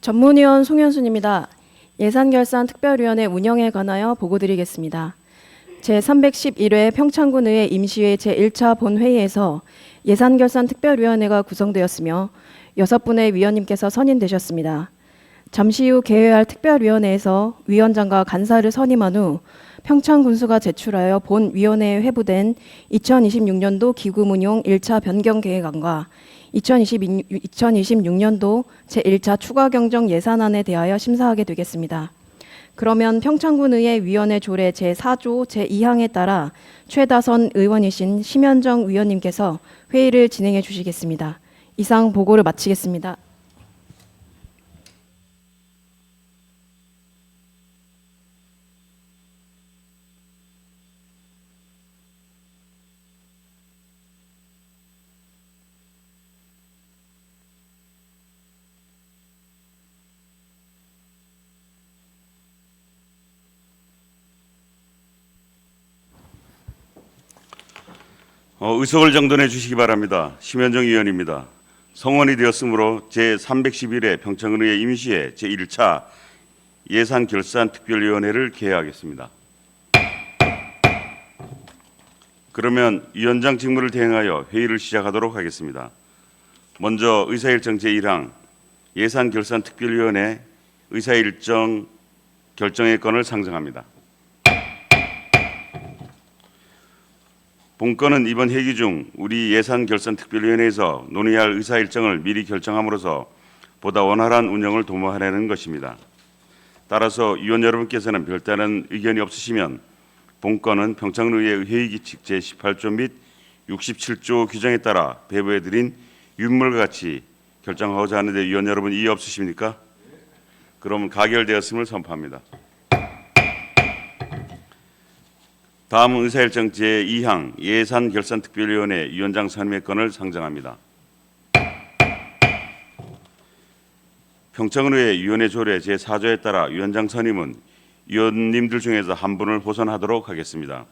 전문위원 송현순입니다. 예산결산특별위원회 운영에 관하여 보고드리겠습니다. 제311회 평창군의회 임시회 제1차 본회의에서 예산결산특별위원회가 구성되었으며 6분의 위원님께서 선임되셨습니다. 잠시 후 개회할 특별위원회에서 위원장과 간사를 선임한 후 평창군수가 제출하여 본위원회에 회부된 2026년도 기금운용 1차 변경계획안과 2026년도 제1차 추가경정 예산안에 대하여 심사하게 되겠습니다. 그러면 평창군의회 위원회 조례 제4조 제2항에 따라 최다선 의원이신 심현정 위원님께서 회의를 진행해 주시겠습니다. 이상 보고를 마치겠습니다. 의석을 정돈해 주시기 바랍니다. 심현정 의원입니다. 성원이 되었으므로 제311회 평창의회 임시회 제1차 예산결산특별위원회를 개회하겠습니다. 그러면 위원장 직무를 대행하여 회의를 시작하도록 하겠습니다. 먼저 의사일정 제1항 예산결산특별위원회 의사일정 결정의 건을 상정합니다. 본건은 이번 회기 중 우리 예산결산특별위원회에서 논의할 의사일정을 미리 결정함으로써 보다 원활한 운영을 도모하려는 것입니다. 따라서 위원 여러분께서는 별다른 의견이 없으시면 본건은 평창의회 회의규칙 제18조 및 67조 규정에 따라 배부해드린 윤물과 같이 결정하고자 하는데 위원 여러분 이의 없으십니까? 그럼 가결되었음을 선포합니다. 다음은 의사일정 제2항 예산결산특별위원회 위원장 선임의 건을 상정합니다. 평창의회 위원회 조례 제4조에 따라 위원장 선임은 위원님들 중에서 한 분을 호선하도록 하겠습니다.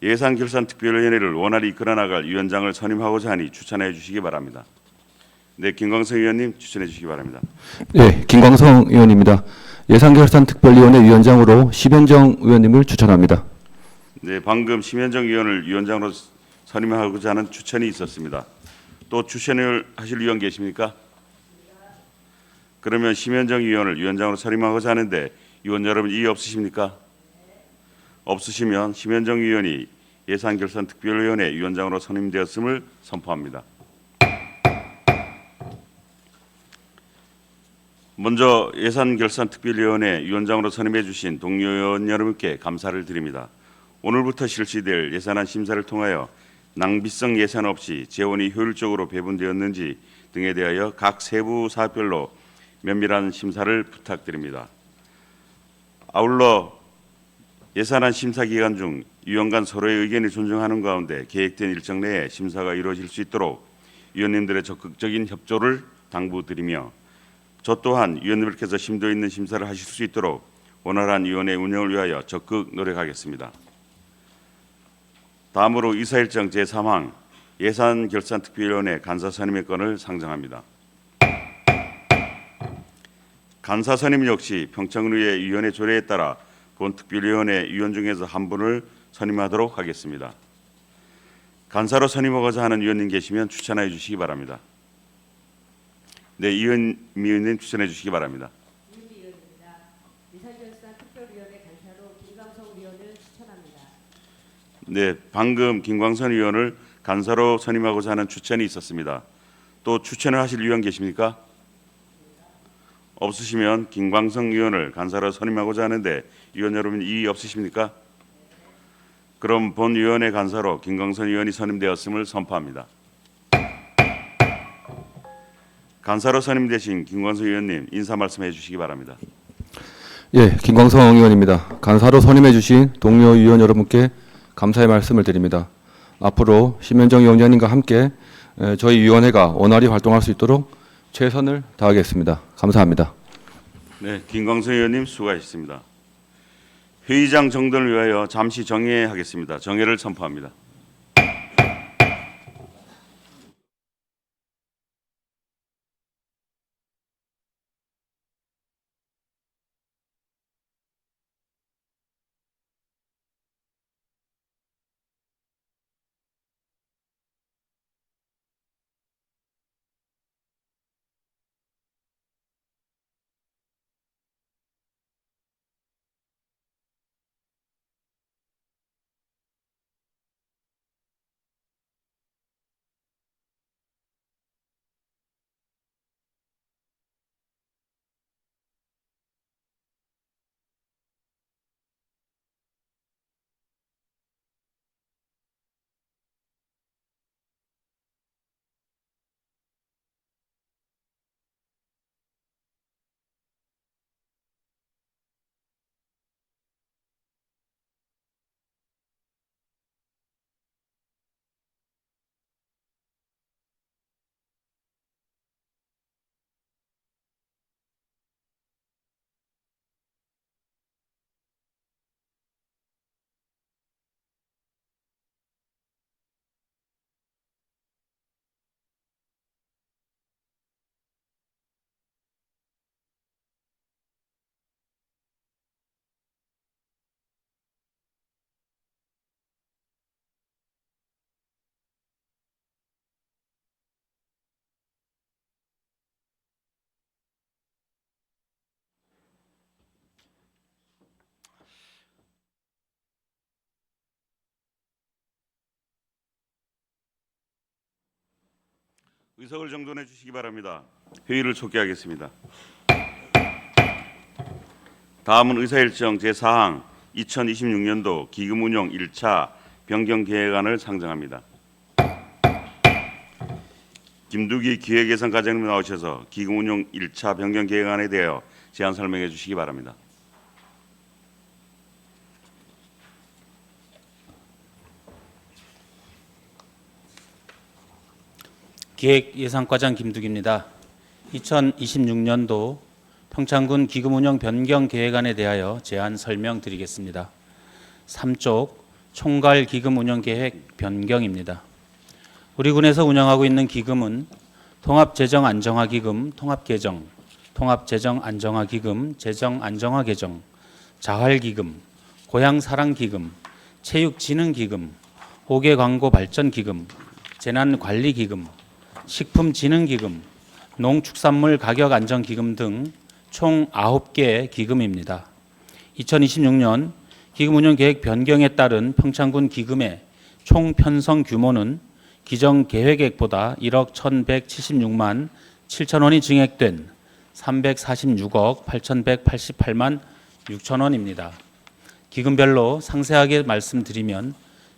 예산결산특별위원회를 원활히 이끌어 나갈 위원장을 선임하고자 하니 추천해 주시기 바랍니다. 네, 김광성 의원님 추천해 주시기 바랍니다. 네, 김광성 의원입니다. 예산결산특별위원회 위원장으로 심현정 의원님을 추천합니다. 네, 방금 심현정 의원을 위원장으로 선임하고자 하는 추천이 있었습니다. 또 추천을 하실 의원 계십니까? 그러면 심현정 의원을 위원장으로 선임하고자 하는데 의원 여러분 이의 없으십니까? 없으시면 심현정 의원이 예산결산특별위원회 위원장으로 선임되었음을 선포합니다. 먼저 예산결산특별위원회 위원장으로 선임해 주신 동료 의원 여러분께 감사를 드립니다. 오늘부터 실시될 예산안 심사를 통하여 낭비성 예산 없이 재원이 효율적으로 배분되었는지 등에 대하여 각 세부 사업별로 면밀한 심사를 부탁드립니다. 아울러 예산안 심사 기간 중 위원 간 서로의 의견을 존중하는 가운데 계획된 일정 내에 심사가 이루어질 수 있도록 위원님들의 적극적인 협조를 당부드리며 저 또한 위원님들께서 심도 있는 심사를 하실 수 있도록 원활한 위원회 운영을 위하여 적극 노력하겠습니다. 다음으로 의사일정 제3항 예산결산특별위원회 간사 선임의 건을 상정합니다. 간사 선임 역시 평창의회 위원회 조례에 따라 본 특별위원회 위원 중에서 한 분을 선임하도록 하겠습니다. 간사로 선임하고자 하는 위원님 계시면 추천해 주시기 바랍니다. 네, 이은미 의원님 추천해 주시기 바랍니다. 이은미 의원입니다. 예산결산특별위원회 간사로 김광성 의원을 추천합니다. 네, 방금 김광선 의원을 간사로 선임하고자 하는 추천이 있었습니다. 또 추천을 하실 의원 계십니까? 없으시면 김광성 의원을 간사로 선임하고자 하는데 의원 여러분 이의 없으십니까? 그럼 본 위원회 간사로 김광선 의원이 선임되었음을 선포합니다. 간사로 선임되신 김광성 의원님 인사 말씀해 주시기 바랍니다. 예, 김광성 의원입니다. 간사로 선임해 주신 동료 의원 여러분께 감사의 말씀을 드립니다. 앞으로 심현정 위원장님과 함께 저희 위원회가 원활히 활동할 수 있도록 최선을 다하겠습니다. 감사합니다. 네, 김광성 의원님 수고하셨습니다. 회의장 정돈을 위하여 잠시 정회하겠습니다. 정회를 선포합니다. 의석을 정돈해 주시기 바랍니다. 회의를 속개하겠습니다. 다음은 의사일정 제4항 2026년도 기금운용 1차 변경계획안을 상정합니다. 김두기 기획예산과장님 나오셔서 기금운용 1차 변경계획안에 대하여 제안 설명해 주시기 바랍니다. 기획예산과장 김두기입니다. 2026년도 평창군 기금운용 변경 계획안에 대하여 제안 설명드리겠습니다. 3쪽 총괄 기금운용 계획 변경입니다. 우리 군에서 운영하고 있는 기금은 통합재정안정화기금 통합개정, 통합재정안정화기금 재정안정화개정, 자활기금, 고향사랑기금, 체육진흥기금, 호계광고발전기금, 재난관리기금, 식품진흥기금, 농축산물 가격안정기금 등 총 9개의 기금입니다. 2026년 기금운용계획 변경에 따른 평창군 기금의 총 편성 규모는 기정 계획액보다 1억 1,176만 7천 원이 증액된 346억 8,188만 6천 원입니다. 기금별로 상세하게 말씀드리면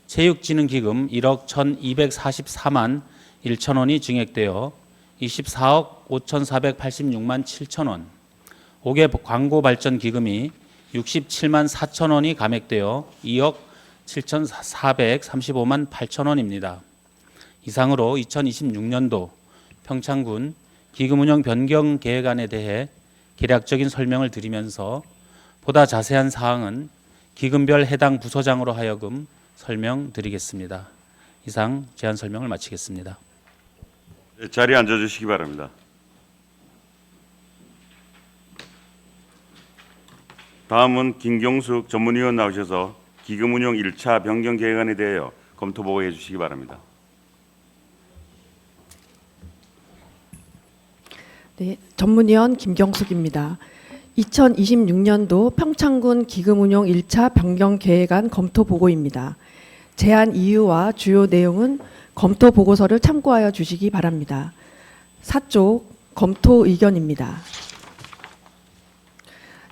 체육진흥기금 1억 1,244만 1천 원이 증액되어 24억 5,486만 7천 원, 옥외 광고발전기금이 67만 4천 원이 감액되어 2억 7,435만 8천 원입니다. 이상으로 2026년도 평창군 기금운용 변경 계획안에 대해 개략적인 설명을 드리면서 보다 자세한 사항은 기금별 해당 부서장으로 하여금 설명드리겠습니다. 이상 제안 설명을 마치겠습니다. 자리에 앉아주시기 바랍니다. 다음은 김경숙 전문위원 나오셔서 기금운용 1차 변경 계획안에 대하여 검토 보고해 주시기 바랍니다. 네, 전문위원 김경숙입니다. 2026년도 평창군 기금운용 1차 변경 계획안 검토 보고입니다. 제안 이유와 주요 내용은 검토 보고서를 참고하여 주시기 바랍니다. 4쪽 검토 의견입니다.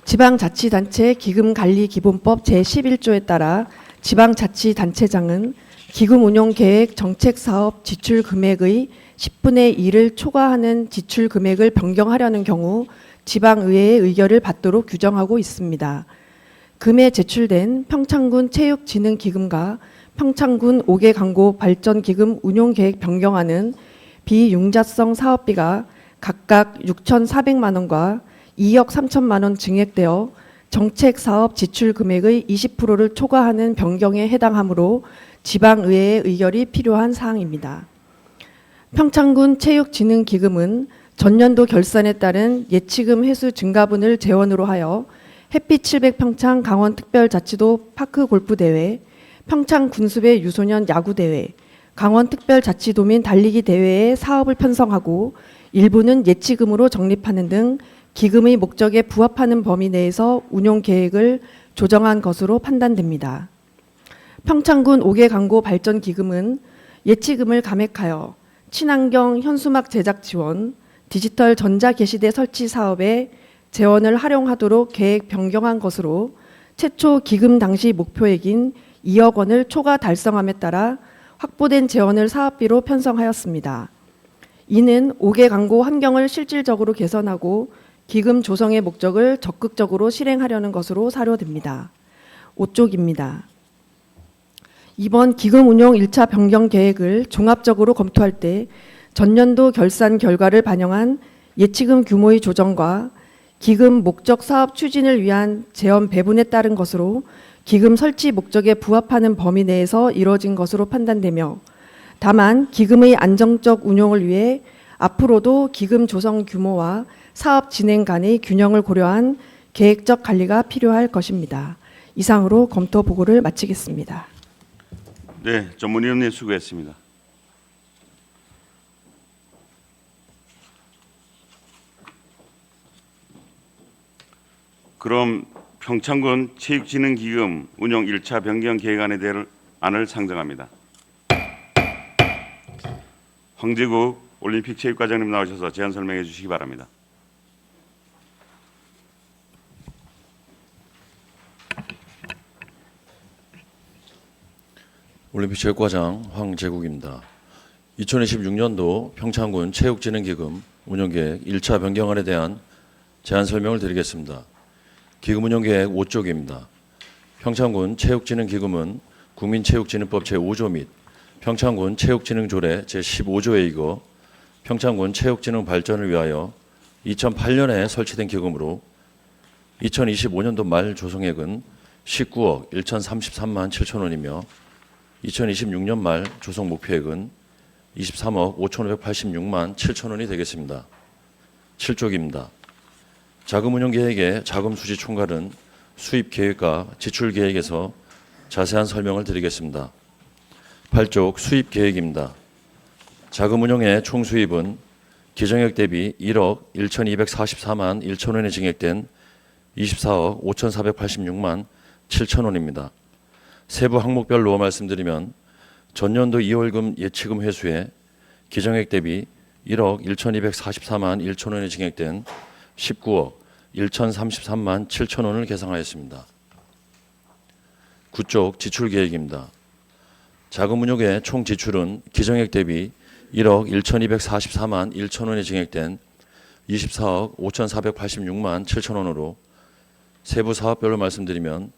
지방자치단체 기금관리기본법 제11조에 따라 지방자치단체장은 기금운용계획 정책사업 지출금액의 10분의 1을 초과하는 지출금액을 변경하려는 경우 지방의회의 의결을 받도록 규정하고 있습니다. 금에 제출된 평창군 체육진흥기금과 평창군 옥외광고발전기금 운용계획 변경안은 비융자성 사업비가 각각 6,400만 원과 2억 3천만 원 증액되어 정책사업 지출금액의 20%를 초과하는 변경에 해당하므로 지방의회의 의결이 필요한 사항입니다. 평창군 체육진흥기금은 전년도 결산에 따른 예치금 회수 증가분을 재원으로 하여 햇빛 700평창 강원특별자치도 파크골프대회, 평창군수배 유소년 야구대회, 강원특별자치도민 달리기 대회에 사업을 편성하고 일부는 예치금으로 적립하는 등 기금의 목적에 부합하는 범위 내에서 운용계획을 조정한 것으로 판단됩니다. 평창군 옥외광고발전기금은 예치금을 감액하여 친환경 현수막 제작 지원, 디지털 전자게시대 설치 사업에 재원을 활용하도록 계획 변경한 것으로 최초 기금 당시 목표액인 2억 원을 초과 달성함에 따라 확보된 재원을 사업비로 편성하였습니다. 이는 옥외광고 환경을 실질적으로 개선하고 기금 조성의 목적을 적극적으로 실행하려는 것으로 사료됩니다. 5쪽입니다. 이번 기금 운용 1차 변경 계획을 종합적으로 검토할 때 전년도 결산 결과를 반영한 예치금 규모의 조정과 기금 목적 사업 추진을 위한 재원 배분에 따른 것으로 기금 설치 목적에 부합하는 범위 내에서 이뤄진 것으로 판단되며 다만 기금의 안정적 운용을 위해 앞으로도 기금 조성 규모와 사업 진행 간의 균형을 고려한 계획적 관리가 필요할 것입니다. 이상으로 검토 보고를 마치겠습니다. 네, 전문위원님 수고했습니다. 그럼 평창군 체육진흥기금 운용 1차 변경 계획안에 대한 안을 상정합니다. 황제국 올림픽 체육과장님 나오셔서 제안 설명해 주시기 바랍니다. 올림픽 체육과장 황재국입니다. 2026년도 평창군 체육진흥기금 운영계획 1차 변경안에 대한 제안 설명을 드리겠습니다. 기금 운영계획 5쪽입니다. 평창군 체육진흥기금은 국민체육진흥법 제5조 및 평창군 체육진흥조례 제15조에 의거 평창군 체육진흥 발전을 위하여 2008년에 설치된 기금으로 2025년도 말 조성액은 19억 1,033만 7천 원이며 2026년 말 조성 목표액은 23억 5,586만 7천 원이 되겠습니다. 7쪽입니다. 자금 운영 계획의 자금 수지 총괄은 수입 계획과 지출 계획에서 자세한 설명을 드리겠습니다. 8쪽 수입 계획입니다. 자금 운영의 총 수입은 기정액 대비 1억 1,244만 1천 원이 증액된 24억 5,486만 7천 원입니다. 세부 항목별로 말씀드리면 전년도 2월금 예치금 회수에 기정액 대비 1억 1,244만 1천 원이 증액된 19억 1,033만 7천 원을 계상하였습니다. 9쪽 지출 계획입니다. 자금 운용의 총 지출은 기정액 대비 1억 1,244만 1천 원이 증액된 24억 5,486만 7천 원으로 세부 사업별로 말씀드리면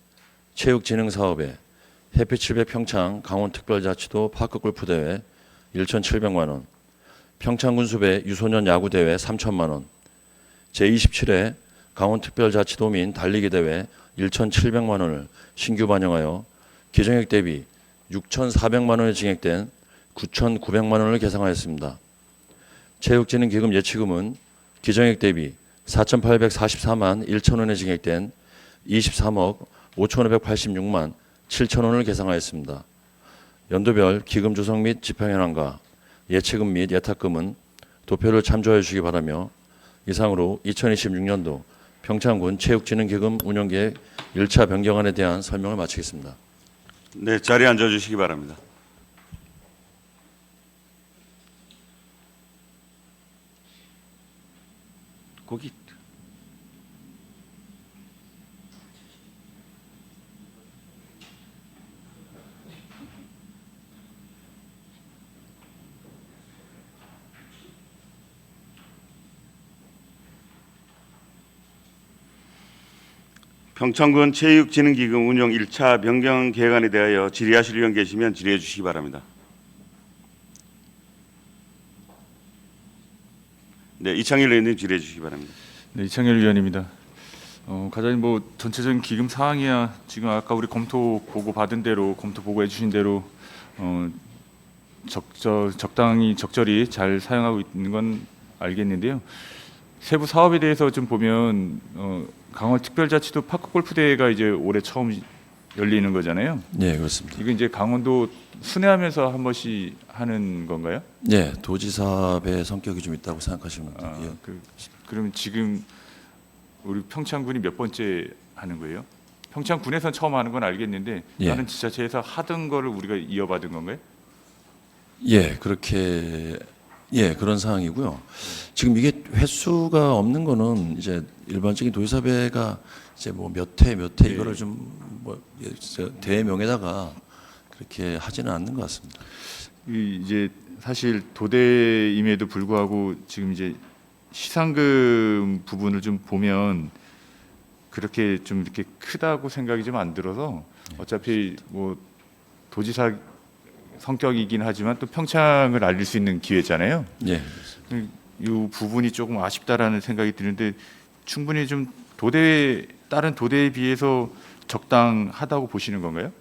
체육진흥사업에 해피칠백 평창 강원특별자치도 파크골프대회 1,700만 원, 평창군수배 유소년 야구대회 3천만 원, 제27회 강원특별자치도민 달리기대회 1,700만 원을 신규 반영하여 기정액 대비 6,400만 원이 증액된 9,900만 원을 계상하였습니다. 체육진흥기금 예치금은 기정액 대비 4,844만 1천 원이 증액된 23억 5,586만 7천 원을 계상하였습니다. 연도별 기금 조성 및 집행 현황과 예치금 및 예탁금은 도표를 참조해 주시기 바라며 이상으로 2026년도 평창군 체육진흥기금 운영계획 1차 변경안에 대한 설명을 마치겠습니다. 네, 자리에 앉아 주시기 바랍니다. 거기 평창군 체육진흥기금 운영 1차 변경 계획안에 대하여 질의하실 의원 계시면 질의해 주시기 바랍니다. 네, 이창일 의원님 질의해 주시기 바랍니다. 네, 이창열 위원입니다. 과장님 뭐 전체적인 기금 사항이야 지금 아까 우리 검토 보고 받은 대로 검토 보고해 주신 대로 적당히 적절히 잘 사용하고 있는 건 알겠는데요. 세부 사업에 대해서 좀 보면 강원특별자치도 파크골프대회가 이제 올해 처음 열리는 거잖아요. 네, 그렇습니다. 이거 이제 강원도 순회하면서 한 번씩 하는 건가요? 네, 도지사의 성격이 좀 있다고 생각하시면 됩니다. 예. 그러면 지금 우리 평창군이 몇 번째 하는 거예요? 평창군에서 처음 하는 건 알겠는데 예. 다른 지자체에서 하던 거를 우리가 이어받은 건가요? 예, 그렇게 그런 상황이고요. 지금 이게 횟수가 없는 거는 이제 일반적인 도지사배가 이제 뭐 몇 회 이거를 좀뭐 대명에다가 그렇게 하지는 않는 것 같습니다. 이제 사실 도대임에도 불구하고 지금 이제 시상금 부분을 좀 보면 그렇게 좀 이렇게 크다고 생각이 좀 안 들어서 어차피 뭐 도지사 성격이긴 하지만 또 평창을 알릴 수 있는 기회잖아요. 예. 이 부분이 조금 아쉽다라는 생각이 드는데 충분히 좀 다른 도대에 비해서 적당하다고 보시는 건가요?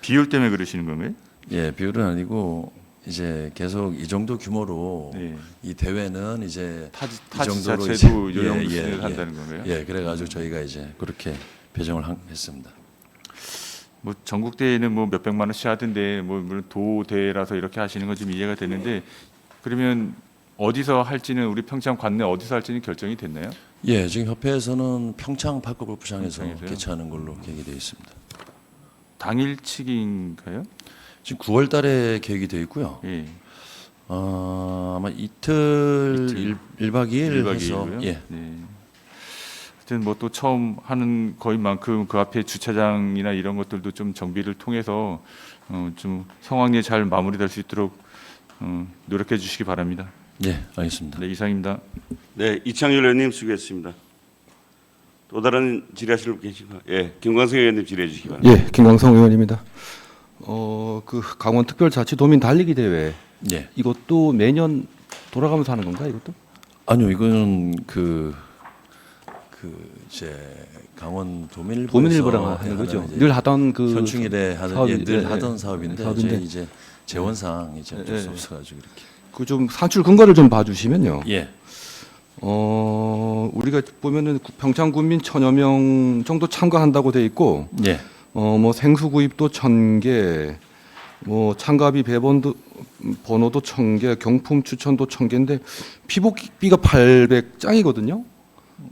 비율 때문에 그러시는 건가요? 예, 비율은 아니고 이제 계속 이 정도 규모로 네. 이 대회는 이제 타 이 정도로 자체도 이제- 요 정도 예, 수준을 예, 한다는 건가요? 예, 그래가지고 저희가 이제 그렇게 배정을 했습니다. 뭐 전국 대회는 뭐 몇백만 원씩 하던데 뭐 물론 도대회라서 이렇게 하시는 건 좀 이해가 되는데 그러면 어디서 할지는 우리 평창 관내 어디서 할지는 결정이 됐나요? 예, 지금 협회에서는 평창 파크골프장에서 평창에서요? 개최하는 걸로 계획이 되어 있습니다. 당일치기인가요? 지금 9월 달에 계획이 되어 있고요. 예. 아마 이틀 1박 2일 일박 해서 이일로요? 예. 네. 하여튼 뭐 또 처음 하는 거인 만큼 그 앞에 주차장이나 이런 것들도 좀 정비를 통해서 좀 성황리에 잘 마무리될 수 있도록 노력해 주시기 바랍니다. 예, 알겠습니다. 네, 이상입니다. 네, 이창열 의원님 수고했습니다. 또 다른 질의하실 분 계신가요? 예, 김광석 의원님 질의해 주시기 바랍니다. 예, 김광성 의원입니다. 그 강원 특별자치도민 달리기 대회 예. 이것도 매년 돌아가면서 하는 건가 이것도? 아니요, 이거는 그 이제 강원 도민일보에서 도민일보랑 하는 거죠. 늘 하던 그 현충일에 하던 사업이- 늘 예, 하던 예. 사업인데 사업인데. 저희 이제 재원상 이제 어쩔 수 예. 없어가지고 이렇게. 그 좀 산출 근거를 좀 봐주시면요. 예. 우리가 보면은 평창 군민 1,000여 명 정도 참가한다고 돼 있고, 예. 뭐 생수 구입도 1,000개, 뭐 참가비 배번도 번호도 1,000개, 경품 추천도 1,000개인데 피복비가 800장이거든요.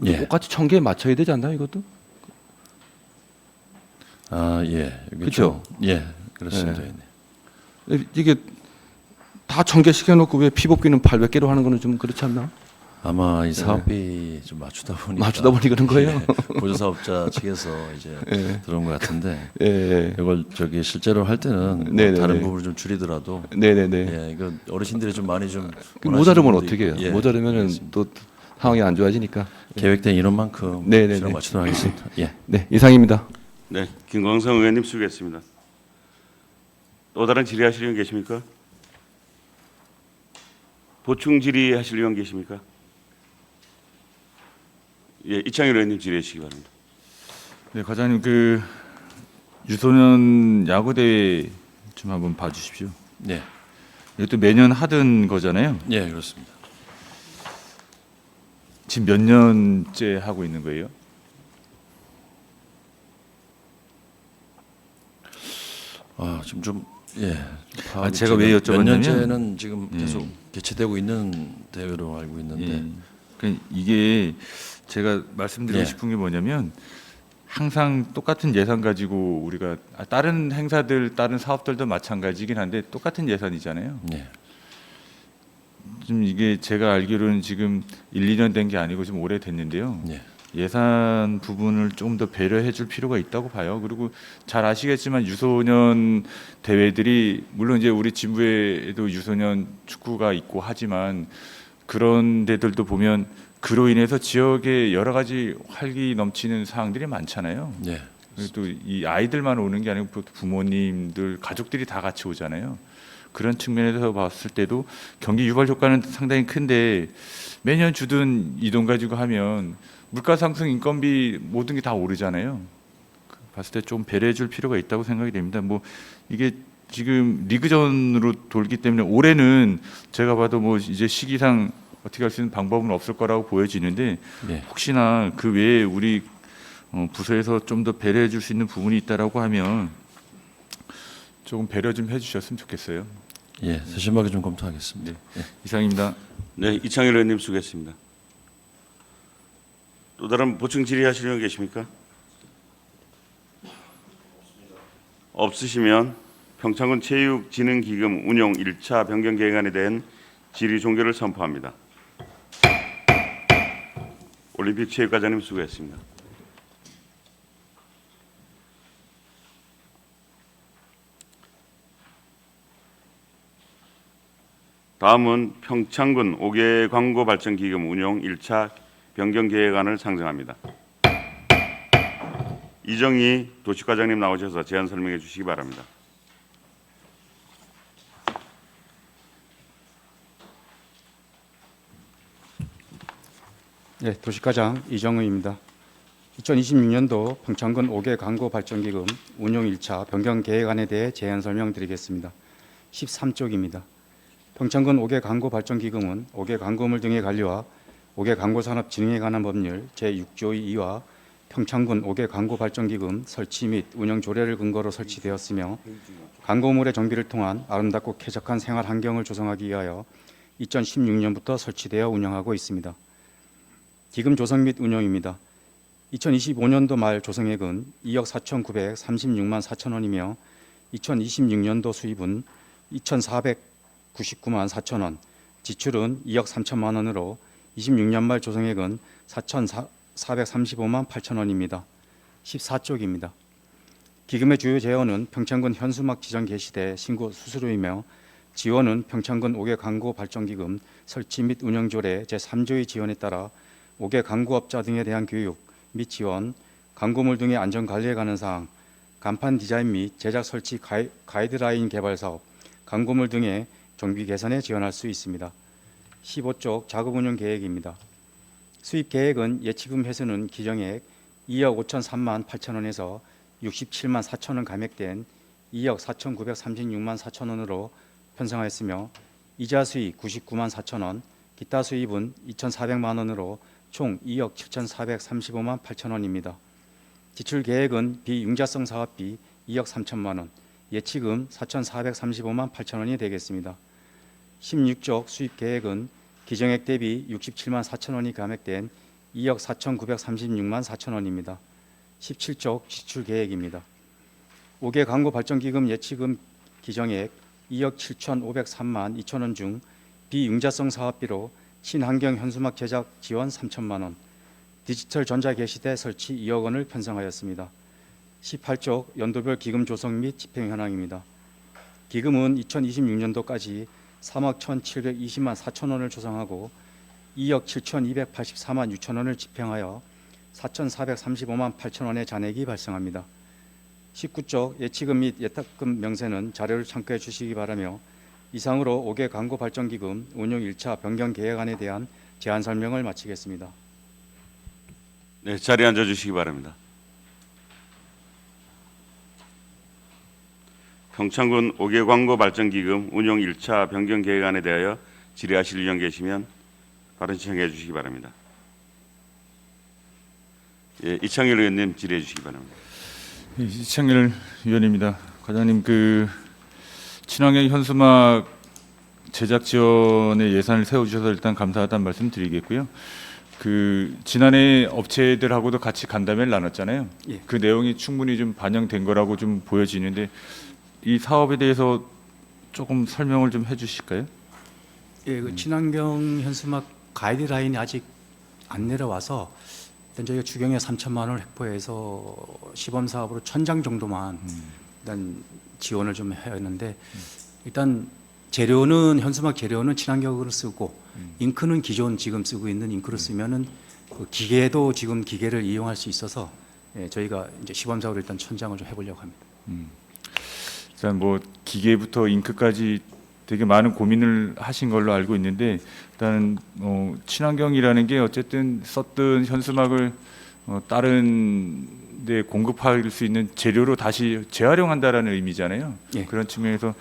예. 똑같이 1,000개에 맞춰야 되지 않나요, 이것도? 아, 예. 이게 그쵸? 좀- 예. 그렇습니다. 예. 네. 이게 다 1,000개씩 해놓고 왜 피복비는 800개로 하는 거는 좀 그렇지 않나? 아마 이 사업비 좀 맞추다 보니까 맞추다 보니 그런 거예요? 예, 보조사업자 측에서 이제 예. 들어온 것 같은데 예, 이걸 저기 실제로 할 때는 뭐 네네네. 다른 부분을 좀 줄이더라도 네네네. 예, 이거 어르신들이 좀 많이 좀 그 원하시는 모자르면 분들이- 어떻게 해요? 예, 모자르면은 알겠습니다. 또 상황이 안 좋아지니까. 계획된 인원만큼 네네네. 수량 맞추도록 하겠습니다. 예. 네, 이상입니다. 네, 김광석 의원님 수고했습니다. 또 다른 질의하실 의원 계십니까? 보충 질의하실 의원 계십니까? 예, 이창열 의원님 질의해 주시기 바랍니다. 네, 과장님 그 유소년 야구 대회 좀 한번 봐주십시오. 네. 이것도 매년 하던 거잖아요. 예, 그렇습니다. 지금 몇 년째 하고 있는 거예요? 지금 좀 예. 아, 제가 왜 몇 여쭤봤냐면- 년째는 지금 계속 예. 개최되고 있는 대회로 알고 있는데 예. 그러니까 이게 제가 말씀드리고 예. 싶은 게 뭐냐면 항상 똑같은 예산 가지고 우리가 다른 행사들, 다른 사업들도 마찬가지긴 한데 똑같은 예산이잖아요. 예. 좀 이게 제가 알기로는 지금 1, 2년 된 게 아니고 좀 오래 됐는데요. 예. 예산 부분을 좀 더 배려해 줄 필요가 있다고 봐요. 그리고 잘 아시겠지만 유소년 대회들이 물론 이제 우리 진부에도 유소년 축구가 있고 하지만 그런 데들도 보면 그로 인해서 지역에 여러 가지 활기 넘치는 사항들이 많잖아요. 예. 그리고 또 이 아이들만 오는 게 아니고 부모님들, 가족들이 다 같이 오잖아요. 그런 측면에서 봤을 때도 경기 유발 효과는 상당히 큰데 매년 주던 이 돈 가지고 하면 물가 상승, 인건비 모든 게 다 오르잖아요. 봤을 때 좀 배려해 줄 필요가 있다고 생각이 됩니다. 뭐 이게 지금 리그전으로 돌기 때문에 올해는 제가 봐도 뭐 이제 시기상 어떻게 할 수 있는 방법은 없을 거라고 보여지는데 예. 혹시나 그 외에 우리 부서에서 좀 더 배려해 줄 수 있는 부분이 있다라고 하면 조금 배려 좀 해주셨으면 좋겠어요. 예. 세심하게 좀 검토하겠습니다. 예. 이상입니다. 네, 이창열 의원님 수고했습니다. 또 다른 보충 질의하실 의원 계십니까? 없으시면 평창군 체육진흥기금 운용 1차 변경 계획안에 대한 질의 종결을 선포합니다. 올림픽 체육과장님 수고했습니다. 다음은 평창군 5개 광고 발전 기금 운용 1차 변경 계획안을 상정합니다. 이정희 도시과장님 나오셔서 제안 설명해 주시기 바랍니다. 네, 도시과장 이정의입니다. 2026년도 평창군 5개 광고 발전기금 운용 1차 변경 계획안에 대해 제안 설명드리겠습니다. 13쪽입니다. 평창군 5개 광고 발전기금은 5개 광고물 등의 관리와 5개 광고산업 진흥에 관한 법률 제6조 2와 평창군 5개 광고 발전기금 설치 및 운영 조례를 근거로 설치되었으며 광고물의 정비를 통한 아름답고 쾌적한 생활 환경을 조성하기 위하여 2016년부터 설치되어 운영하고 있습니다. 기금 조성 및 운영입니다. 2025년도 말 조성액은 2억 4,936만 4천 원이며 2026년도 수입은 2,499만 4천 원, 지출은 2억 3천만 원으로 26년 말 조성액은 4,435만 8천 원입니다. 14쪽입니다. 기금의 주요 재원은 평창군 현수막 지정 개시대 신고 수수료이며 지원은 평창군 5개 광고 발전기금 설치 및 운영 조례 제3조의 지원에 따라 5개 광고업자 등에 대한 교육 및 지원, 광고물 등의 안전 관리에 관한 사항, 간판 디자인 및 제작 설치 가이드라인 개발 사업, 광고물 등의 정비 개선에 지원할 수 있습니다. 15쪽 작업 운영 계획입니다. 수입 계획은 예치금 회수는 기정액 2억 5,003만 8천 원에서 67만 4천 원 감액된 2억 4,936만 4천 원으로 편성하였으며 이자 수입 99만 4천 원, 기타 수입은 2,400만 원으로 총 2억 7,435만 8천 원입니다. 지출 계획은 비융자성 사업비 2억 3천만 원, 예치금 4,435만 8천 원이 되겠습니다. 16쪽 수입 계획은 기정액 대비 67만 4천 원이 감액된 2억 4,936만 4천 원입니다. 17쪽 지출 계획입니다. 5개 광고 발전기금 예치금 기정액 2억 7,503만 2천 원 중 비융자성 사업비로 친환경 현수막 제작 지원 3천만 원, 디지털 전자 게시대 설치 2억 원을 편성하였습니다. 18쪽 연도별 기금 조성 및 집행 현황입니다. 기금은 2026년도까지 3억 1,720만 4천 원을 조성하고 2억 7,284만 6천 원을 집행하여 4,435만 8천 원의 잔액이 발생합니다. 19쪽 예치금 및 예탁금 명세는 자료를 참고해 주시기 바라며 이상으로 5개 광고 발전기금 운용 1차 변경 계획안에 대한 제안 설명을 마치겠습니다. 네, 자리에 앉아 주시기 바랍니다. 평창군 5개 광고 발전기금 운용 1차 변경 계획안에 대하여 질의하실 의원 계시면 발언 신청해 주시기 바랍니다. 예, 이창일 의원님 질의해 주시기 바랍니다. 예, 이창일 위원입니다. 과장님, 친환경 현수막 제작 지원에 예산을 세워주셔서 일단 감사하다는 말씀 드리겠고요. 지난해 업체들하고도 같이 간담회를 나눴잖아요. 예. 그 내용이 충분히 좀 반영된 거라고 좀 보여지는데 이 사업에 대해서 조금 설명을 좀 해주실까요? 예, 친환경 현수막 가이드라인이 아직 안 내려와서 일단 저희가 추경에 3천만 원을 확보해서 시범 사업으로 1,000장 정도만 일단 지원을 좀 해야 했는데 일단 재료는 현수막 재료는 친환경으로 쓰고 잉크는 기존 지금 쓰고 있는 잉크로 쓰면은 기계도 지금 기계를 이용할 수 있어서 저희가 이제 시범 사업을 일단 1,000장을 좀 해보려고 합니다. 일단 기계부터 잉크까지 되게 많은 고민을 하신 걸로 알고 있는데 일단 친환경이라는 게 어쨌든 썼던 현수막을 다른 데 공급할 수 있는 재료로 다시 재활용한다라는 의미잖아요. 예. 그런 측면에서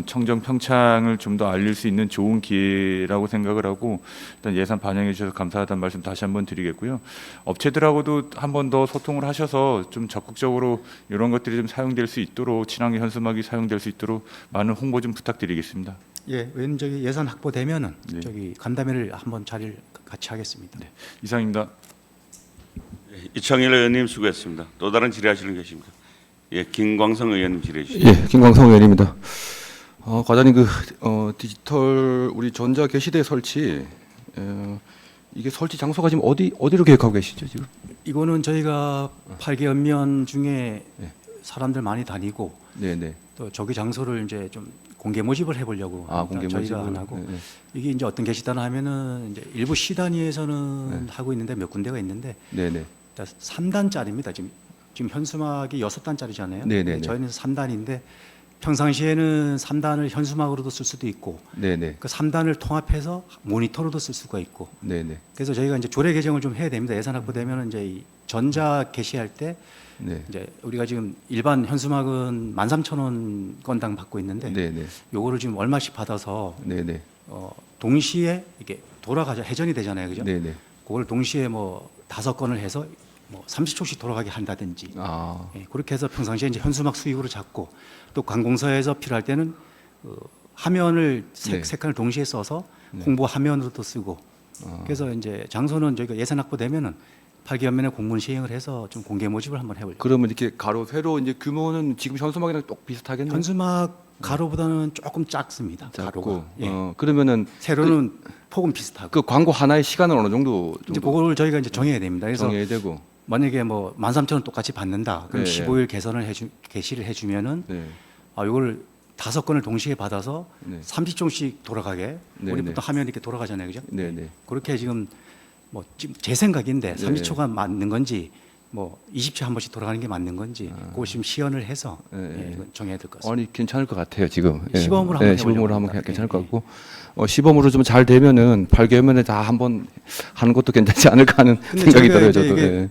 청정 평창을 좀 더 알릴 수 있는 좋은 기회라고 생각을 하고 일단 예산 반영해 주셔서 감사하다는 말씀 다시 한번 드리겠고요. 업체들하고도 한 번 더 소통을 하셔서 좀 적극적으로 이런 것들이 좀 사용될 수 있도록 친환경 현수막이 사용될 수 있도록 많은 홍보 좀 부탁드리겠습니다. 예, 왠 저기 예산 확보되면은 네. 저기 간담회를 한번 자리를 같이 하겠습니다. 네, 이상입니다. 예, 이창일 의원님 수고했습니다. 또 다른 질의하시는 분 계십니까? 예, 김광성 의원님 질의해 주시죠. 예, 김광성 의원입니다. 과장님 디지털 우리 전자 게시대 설치 이게 설치 장소가 지금 어디로 계획하고 계시죠 지금? 이거는 저희가 8개 읍면 중에 네. 사람들 많이 다니고 네네. 또 저기 장소를 이제 좀 공개 모집을 해보려고 공개 저희가 모집을 안 하고 네. 이게 이제 어떤 게시단 하면은 이제 일부 시단위에서는 하고 있는데 몇 군데가 있는데 네네. 3단짜리입니다. 지금 현수막이 6단짜리잖아요. 네네네. 저희는 3단인데 평상시에는 3단을 현수막으로도 쓸 수도 있고 네네. 그 3단을 통합해서 모니터로도 쓸 수가 있고 네네. 그래서 저희가 이제 조례 개정을 좀 해야 됩니다. 예산 확보되면 이제 이 전자 게시할 때 네. 이제 우리가 지금 일반 현수막은 13,000원 건당 받고 있는데 네네. 요거를 지금 얼마씩 받아서 네네. 동시에 이게 돌아가자 회전이 되잖아요. 그죠? 네네. 그걸 동시에 뭐 5건을 해서 뭐 30초씩 돌아가게 한다든지 예, 그렇게 해서 평상시에 이제 현수막 수익으로 잡고 또 관공서에서 필요할 때는 화면을 네. 세 칸을 동시에 써서 네. 홍보 화면으로도 쓰고 그래서 이제 장소는 저희가 예산 확보되면은 8개월 공문 시행을 해서 좀 공개 모집을 한번 해보려고. 그러면 이렇게 가로 세로 이제 규모는 지금 현수막이랑 똑 비슷하겠네요. 현수막 가로보다는 조금 작습니다. 작고. 가로가. 예. 그러면은 세로는 폭은 비슷하고. 그 광고 하나의 시간은 어느 정도 이제 그걸 저희가 이제 정해야 됩니다. 그래서 정해야 되고. 만약에 뭐 13,000원 똑같이 받는다. 그럼 네. 15일 게시를 해주면은 네. 이걸 5건을 동시에 받아서 네. 30종씩 돌아가게. 네, 우리 네. 보통 화면 이렇게 돌아가잖아요, 그죠? 네, 네. 그렇게 지금 뭐 지금 제 생각인데 네. 30초가 맞는 건지 뭐 20초 한 번씩 돌아가는 게 맞는 건지 그걸 지금 시연을 해서 네, 네. 이건 정해야 될 것 같습니다. 아니 괜찮을 것 같아요 지금. 시범으로 한번 시범으로 해보려고 하면 합니다. 괜찮을 것 예, 같고 시범으로 좀 잘 되면은 8개월만에 다 한번 하는 것도 괜찮지 않을까 하는 근데 생각이 저희가 들어요 이제 저도. 이게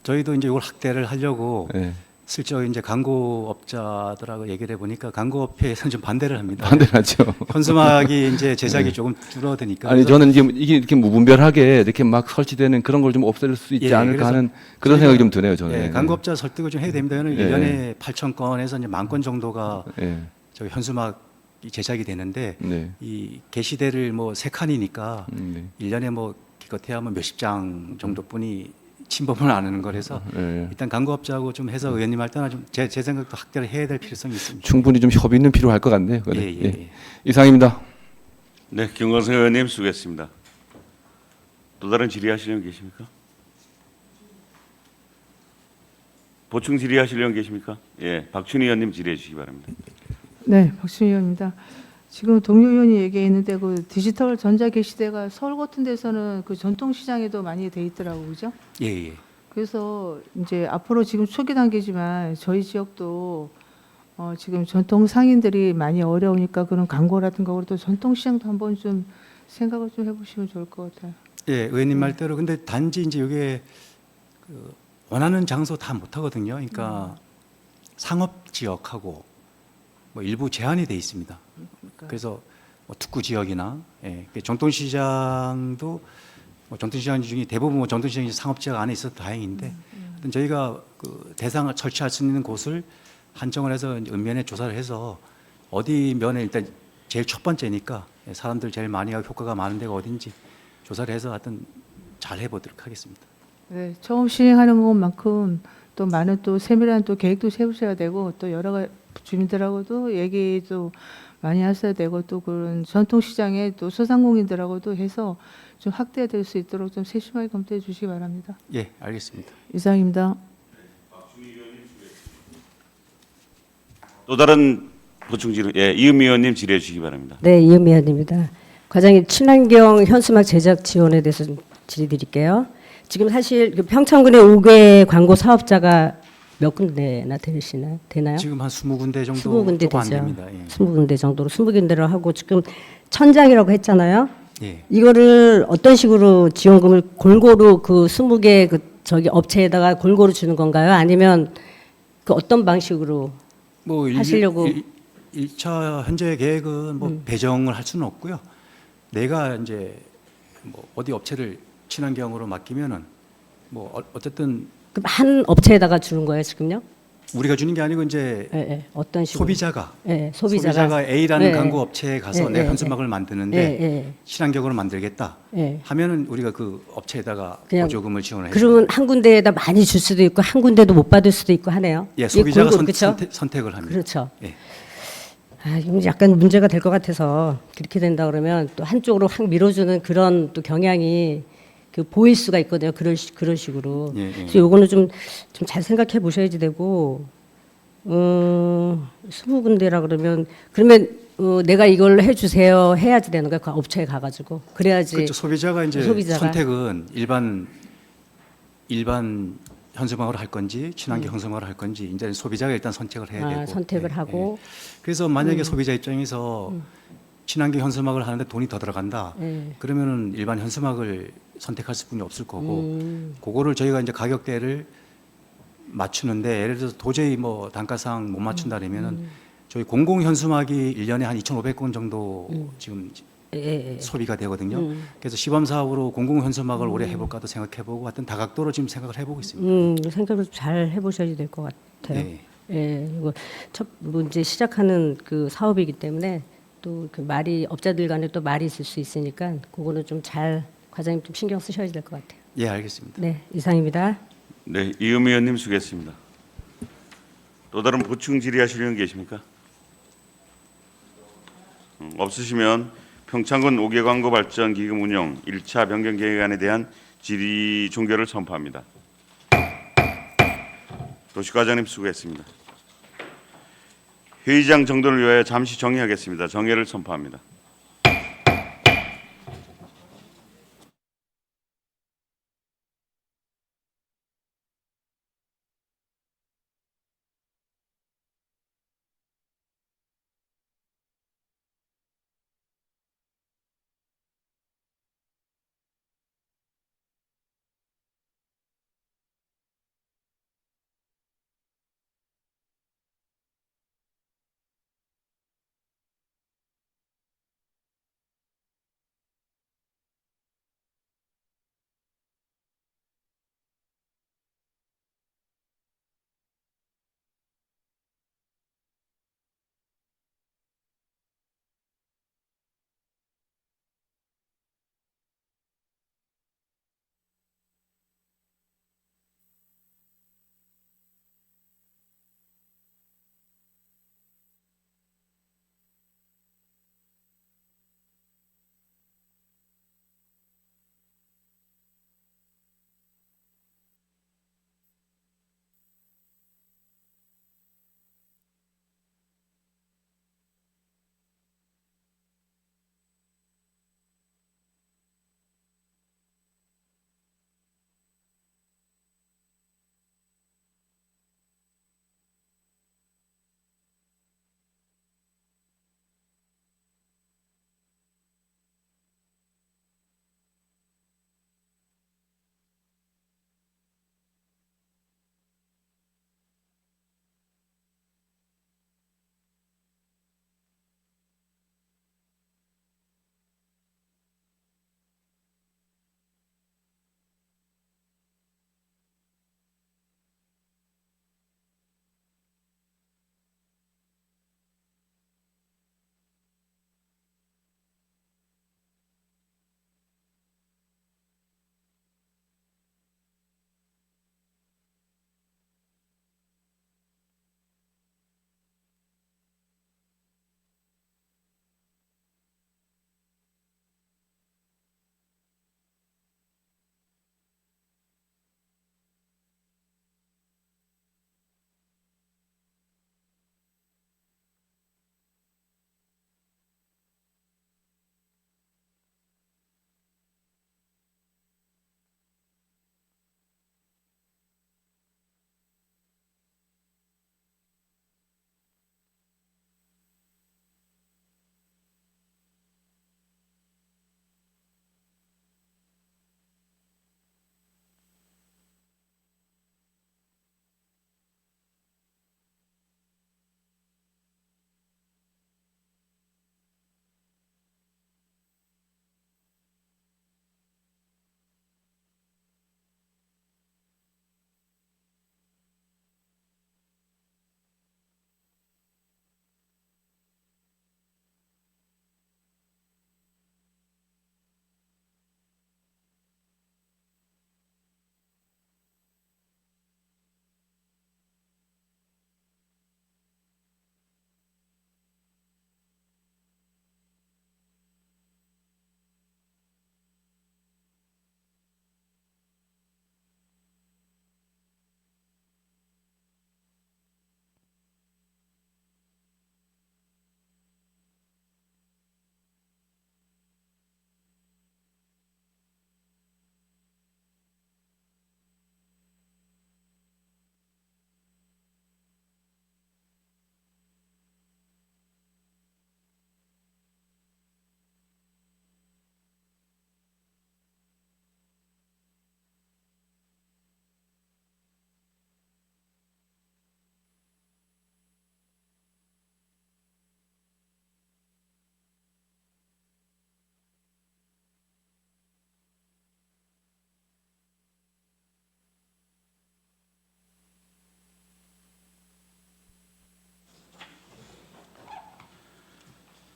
저희도 이제 이걸 확대를 하려고 예. 슬쩍 이제 광고업자들하고 얘기를 해보니까 광고업체에서는 좀 반대를 합니다. 반대하죠. 현수막이 이제 제작이 조금 줄어드니까. 아니 그래서 저는 이게 이렇게 무분별하게 이렇게 막 설치되는 그런 걸 좀 없앨 수 있지 예, 않을까 그래서 하는 그런 생각이 좀 드네요 저는. 예, 광고업자 설득을 좀 해야 됩니다. 저는 예. 1년에 8,000건에서 이제 10,000건 정도가 예. 저기 현수막이 제작이 되는데 네. 이 게시대를 뭐 3칸이니까 네. 1년에 뭐 기껏해야 뭐 몇십 장 정도뿐이 침범을 안 하는 거라서 예. 일단 광고업자하고 좀 해서 의원님 할 때나 좀 제 생각도 확대를 해야 될 필요성이 있습니다. 충분히 좀 협의는 필요할 것 같네요. 예, 예, 예. 이상입니다. 네, 김광석 의원님 수고했습니다. 또 다른 질의하시는 분 계십니까? 보충 질의하시는 분 계십니까? 예, 박춘희 의원님 질의해 주시기 바랍니다. 네, 박순희 의원입니다. 지금 동료 의원이 얘기했는데 그 디지털 전자 게시대가 서울 같은 데서는 그 전통 시장에도 많이 돼 있더라고, 그죠? 예, 예. 그래서 이제 앞으로 지금 초기 단계지만 저희 지역도 지금 전통 상인들이 많이 어려우니까 그런 광고라든가 그래도 전통 시장도 한번 좀 생각을 좀 해보시면 좋을 것 같아요. 예, 의원님 말대로 근데 단지 이제 이게 그 원하는 장소 다 못 하거든요. 그러니까 상업 지역하고 뭐 일부 제한이 돼 있습니다. 그래서 뭐 특구 지역이나 전통시장도 뭐 전통시장 중에 대부분 뭐 전통시장이 상업 지역 안에 있어서 다행인데 하여튼 저희가 그 대상을 설치할 수 있는 곳을 한정을 해서 읍면에 조사를 해서 어디 면에 일단 제일 첫 번째니까 사람들 제일 많이 하고 효과가 많은 데가 어딘지 조사를 해서 하여튼 잘 해보도록 하겠습니다. 네, 처음 시행하는 것만큼 또 많은 또 세밀한 또 계획도 세우셔야 되고 또 여러 가지 주민들하고도 얘기도 많이 하셔야 되고 또 그런 전통시장에 또 소상공인들하고도 해서 좀 확대될 수 있도록 좀 세심하게 검토해 주시기 바랍니다. 예, 알겠습니다. 이상입니다. 또 다른 보충 질의, 예, 이은미 의원님 질의해 주시기 바랍니다. 네, 이은미 의원입니다. 과장님, 친환경 현수막 제작 지원에 대해서 좀 질의드릴게요. 지금 사실 그 평창군의 5개 광고 사업자가 몇 군데나 되나요? 지금 한 20군데 정도 20군데 조금 안 되죠. 됩니다. 예. 20군데 정도로 20군데로 하고 지금 1,000장이라고 했잖아요. 예. 이거를 어떤 식으로 지원금을 골고루 그 20개 그 저기 업체에다가 골고루 주는 건가요? 아니면 그 어떤 방식으로 뭐 하시려고? 1차 현재 계획은 뭐 배정을 할 수는 없고요. 내가 이제 뭐 어디 업체를 친환경으로 맡기면은 뭐 어쨌든 그럼 한 업체에다가 주는 거예요, 지금요? 우리가 주는 게 아니고 이제 예, 예. 어떤 식으로? 소비자가 예, 소비자가 A라는 예, 광고 업체에 가서 예, 내 예, 현수막을 만드는데 예, 친환경으로 만들겠다 예. 하면은 우리가 그 업체에다가 그냥 보조금을 지원을 해요. 그러면 한 군데에다 많이 줄 수도 있고 한 군데도 못 받을 수도 있고 하네요. 예, 이게 소비자가 골고루, 그쵸? 선택을 합니다. 그렇죠. 예. 아, 이건 약간 문제가 될 것 같아서 그렇게 된다 그러면 또 한쪽으로 확 밀어주는 그런 또 경향이 그 보일 수가 있거든요. 그런 식으로. 예, 예. 그래서 요거는 좀 잘 생각해 보셔야지 되고, 20군데라 그러면 내가 이걸 해주세요 해야지 되는 거야. 그 업체에 가가지고 그래야지. 그렇죠. 소비자가 이제 소비자가. 선택은 일반 현수막으로 할 건지 친환경 현수막으로 할 건지 이제 소비자가 일단 선택을 해야 되고. 선택을 하고. 그래서 만약에 소비자 입장에서 친환경 현수막을 하는데 돈이 더 들어간다. 그러면은 일반 현수막을 선택할 수뿐이 없을 거고. 그거를 저희가 이제 가격대를 맞추는데 예를 들어서 도저히 뭐 단가상 못 맞춘다 그러면은 저희 공공 현수막이 1년에 한 2,500건 정도 지금 소비가 되거든요. 그래서 시범 사업으로 공공 현수막을 올해 해볼까도 생각해보고 하여튼 다각도로 지금 생각을 해보고 있습니다. 생각을 잘 해보셔야 될 것 같아요. 네. 예, 이거 첫 문제 시작하는 그 사업이기 때문에 또 그 말이 업자들 간에 또 말이 있을 수 있으니까 그거는 좀 잘 과장님 좀 신경 쓰셔야 될 것 같아요. 예, 알겠습니다. 네, 이상입니다. 네, 이음 의원님 수고했습니다. 또 다른 보충 질의하실 의원 계십니까? 없으시면 평창군 5개 광고 발전 기금 운영 1차 변경 계획안에 대한 질의 종결을 선포합니다. 도시과장님 수고했습니다. 회의장 정돈을 위하여 잠시 정회하겠습니다. 정회를 선포합니다.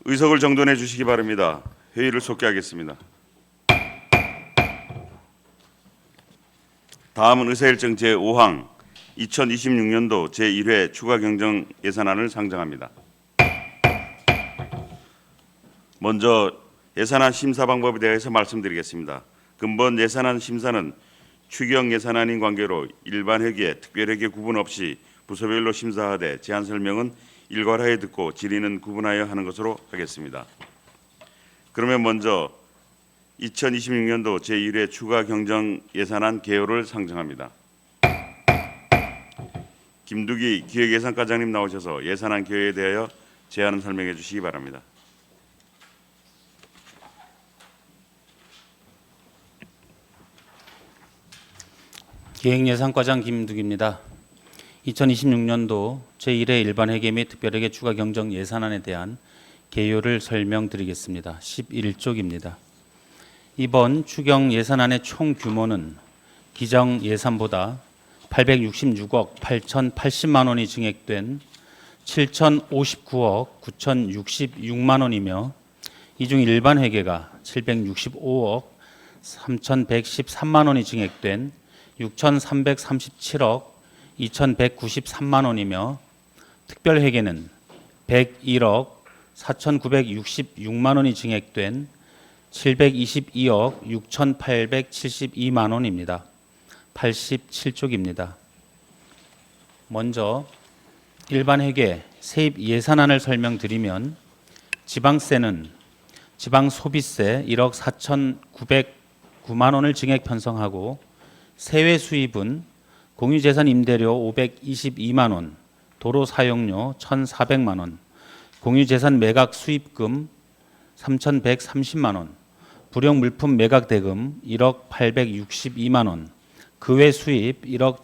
의석을 정돈해 주시기 바랍니다. 회의를 속개하겠습니다. 다음은 의사일정 제5항 2026년도 제1회 추가 경정 예산안을 상정합니다. 먼저 예산안 심사 방법에 대해서 말씀드리겠습니다. 근본 예산안 심사는 추경 예산안인 관계로 일반 회계, 특별 회계 구분 없이 부서별로 심사하되 제안 설명은 일괄하여 듣고 질의는 구분하여 하는 것으로 하겠습니다. 그러면 먼저 2026년도 제1회 추가 경정 예산안 개요를 상정합니다. 김두기 기획예산과장님 나오셔서 예산안 개요에 대하여 제안을 설명해 주시기 바랍니다. 기획예산과장 김두기입니다. 2026년도 제1회 일반회계 및 특별회계 추가 경정 예산안에 대한 개요를 설명드리겠습니다. 11쪽입니다. 이번 추경 예산안의 총 규모는 기정 예산보다 866억 8,080만 원이 증액된 7,059억 9,066만 원이며 이 중 일반 회계가 765억 3,113만 원이 증액된 6,337억 2,193만 원이며 특별 회계는 101억 4,966만 원이 증액된 722억 6,872만 원입니다. 87쪽입니다. 먼저 일반 회계 세입 예산안을 설명드리면 지방세는 지방소비세 1억 4,909만 원을 증액 편성하고 세외 수입은 공유재산 임대료 522만 원, 도로 사용료 1,400만 원, 공유재산 매각 수입금 3,130만 원, 불용 물품 매각 대금 1억 862만 원, 그 외 수입 1억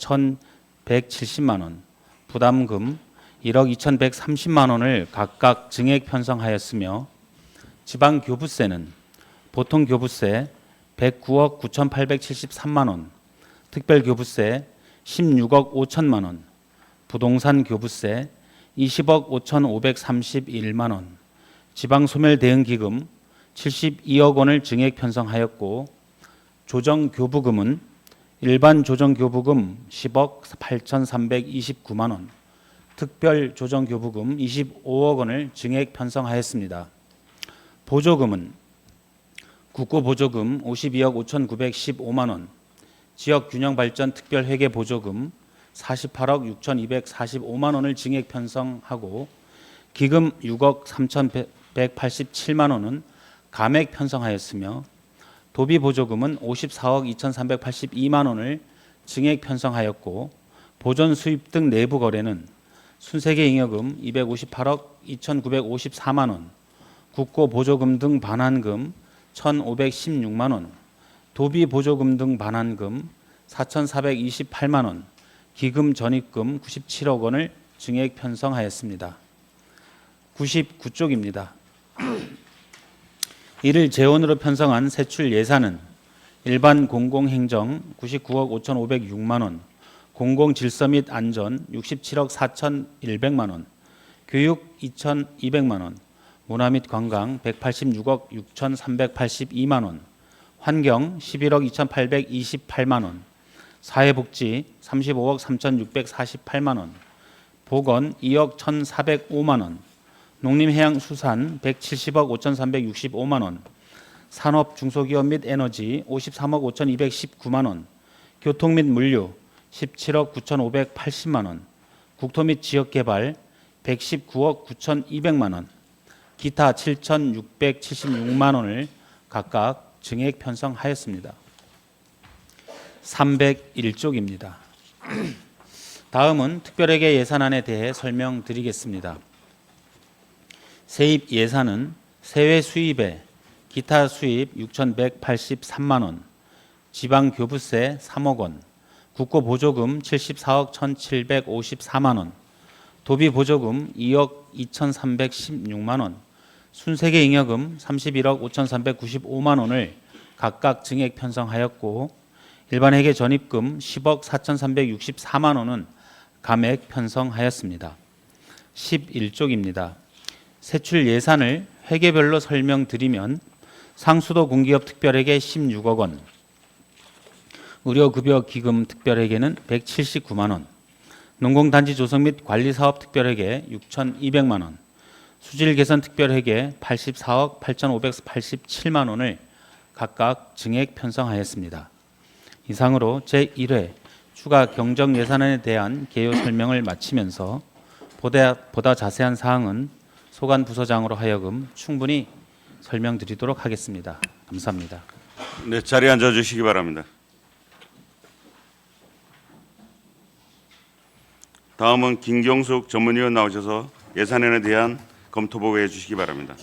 1,170만 원, 부담금 1억 2,130만 원을 각각 증액 편성하였으며 지방교부세는 보통교부세 109억 9,873만 원, 특별교부세 16억 5천만 원, 부동산 교부세 20억 5,531만 원, 지방소멸대응기금 72억 원을 증액 편성하였고 조정교부금은 일반 조정교부금 10억 8,329만 원, 특별조정교부금 25억 원을 증액 편성하였습니다. 보조금은 국고보조금 52억 5,915만 원, 지역균형발전 특별회계보조금 48억 6,245만 원을 증액 편성하고 기금 6억 3,187만 원은 감액 편성하였으며 도비보조금은 54억 2,382만 원을 증액 편성하였고 보존 수입 등 내부 거래는 순세계 잉여금 258억 2,954만 원, 국고보조금 등 반환금 1,516만 원, 도비보조금 등 반환금 4,428만 원, 기금 전입금 97억 원을 증액 편성하였습니다. 99쪽입니다. 이를 재원으로 편성한 세출 예산은 일반 공공행정 99억 5,506만 원, 공공질서 및 안전 67억 4,100만 원, 교육 2,200만 원, 문화 및 관광 186억 6,382만 원, 환경 11억 2,828만 원, 사회복지 35억 3,648만 원, 보건 2억 1,405만 원, 농림해양수산 170억 5,365만 원, 산업 중소기업 및 에너지 53억 5,219만 원, 교통 및 물류 17억 9,580만 원, 국토 및 지역개발 119억 9,200만 원, 기타 7,676만 원을 각각 증액 편성하였습니다. 301쪽입니다. 다음은 특별회계 예산안에 대해 설명드리겠습니다. 세입 예산은 세외 수입에 기타 수입 6,183만 원, 지방교부세 3억 원, 국고보조금 74억 1,754만 원, 도비보조금 2억 2,316만 원, 순세계 잉여금 31억 5,395만 원을 각각 증액 편성하였고 일반 회계 전입금 10억 4,364만 원은 감액 편성하였습니다. 11쪽입니다. 세출 예산을 회계별로 설명드리면 상수도 공기업 특별회계 16억 원, 의료급여 기금 특별회계는 179만 원, 농공단지 조성 및 관리사업 특별회계 6,200만 원, 수질 개선 특별회계 84억 8,587만 원을 각각 증액 편성하였습니다. 이상으로 제1회 추가 경정 예산안에 대한 개요 설명을 마치면서 보다 자세한 사항은 소관 부서장으로 하여금 충분히 설명드리도록 하겠습니다. 감사합니다. 네, 자리에 앉아 주시기 바랍니다. 다음은 김경숙 전문위원 나오셔서 예산안에 대한 검토 보고해 주시기 바랍니다.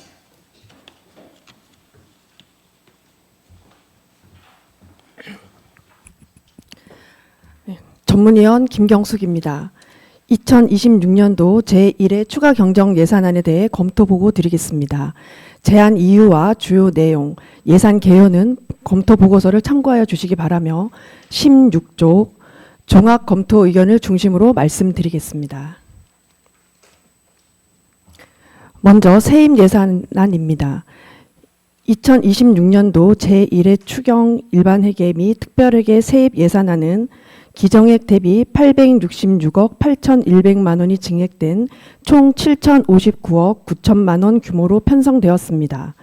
전문위원 김경숙입니다. 2026년도 제1회 추가 경정 예산안에 대해 검토 보고 드리겠습니다. 제안 이유와 주요 내용, 예산 개요는 검토 보고서를 참고하여 주시기 바라며 16조 종합 검토 의견을 중심으로 말씀드리겠습니다. 먼저 세입 예산안입니다. 2026년도 제1회 추경 일반회계 및 특별회계 세입 예산안은 기정액 대비 866억 8,100만 원이 증액된 총 7,059억 9천만 원 규모로 편성되었습니다.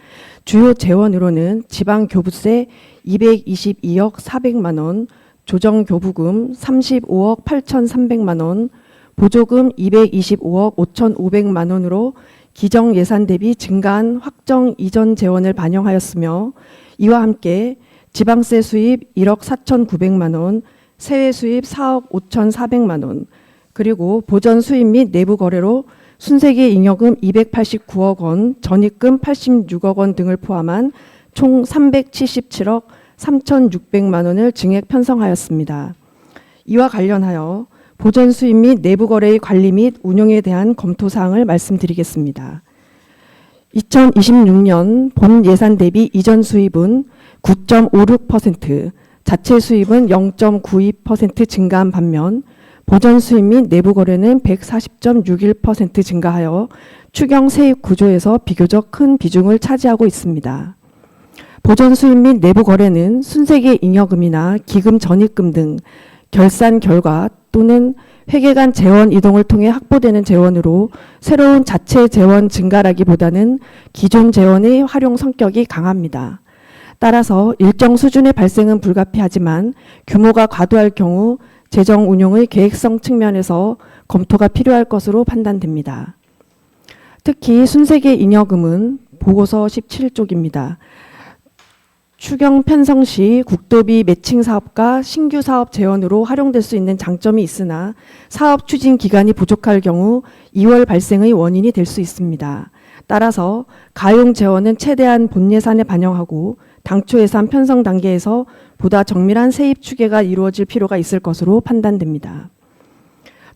주요 재원으로는 지방교부세 222억 400만 원, 조정교부금 35억 8,300만 원, 보조금 225억 5,500만 원으로 기정 예산 대비 증가한 확정 이전 재원을 반영하였으며 이와 함께 지방세 수입 1억 4,900만 원, 세외 수입 4억 5,400만 원, 그리고 보전 수입 및 내부 거래로 순세계 잉여금 289억 원, 전입금 86억 원 등을 포함한 총 377억 3,600만 원을 증액 편성하였습니다. 이와 관련하여 보전 수입 및 내부 거래의 관리 및 운용에 대한 검토 사항을 말씀드리겠습니다. 2026년 본 예산 대비 이전 수입은 9.56%, 자체 수입은 0.92% 증가한 반면 보전 수입 및 내부 거래는 140.61% 증가하여 추경 세입 구조에서 비교적 큰 비중을 차지하고 있습니다. 보전 수입 및 내부 거래는 순세계 잉여금이나 기금 전입금 등 결산 결과 또는 회계 간 재원 이동을 통해 확보되는 재원으로 새로운 자체 재원 증가라기보다는 기존 재원의 활용 성격이 강합니다. 따라서 일정 수준의 발생은 불가피하지만 규모가 과도할 경우 재정 운용의 계획성 측면에서 검토가 필요할 것으로 판단됩니다. 특히 순세계 잉여금은 보고서 17쪽입니다. 추경 편성 시 국도비 매칭 사업과 신규 사업 재원으로 활용될 수 있는 장점이 있으나 사업 추진 기간이 부족할 경우 2월 발생의 원인이 될 수 있습니다. 따라서 가용 재원은 최대한 본 예산에 반영하고 당초 예산 편성 단계에서 보다 정밀한 세입 추계가 이루어질 필요가 있을 것으로 판단됩니다.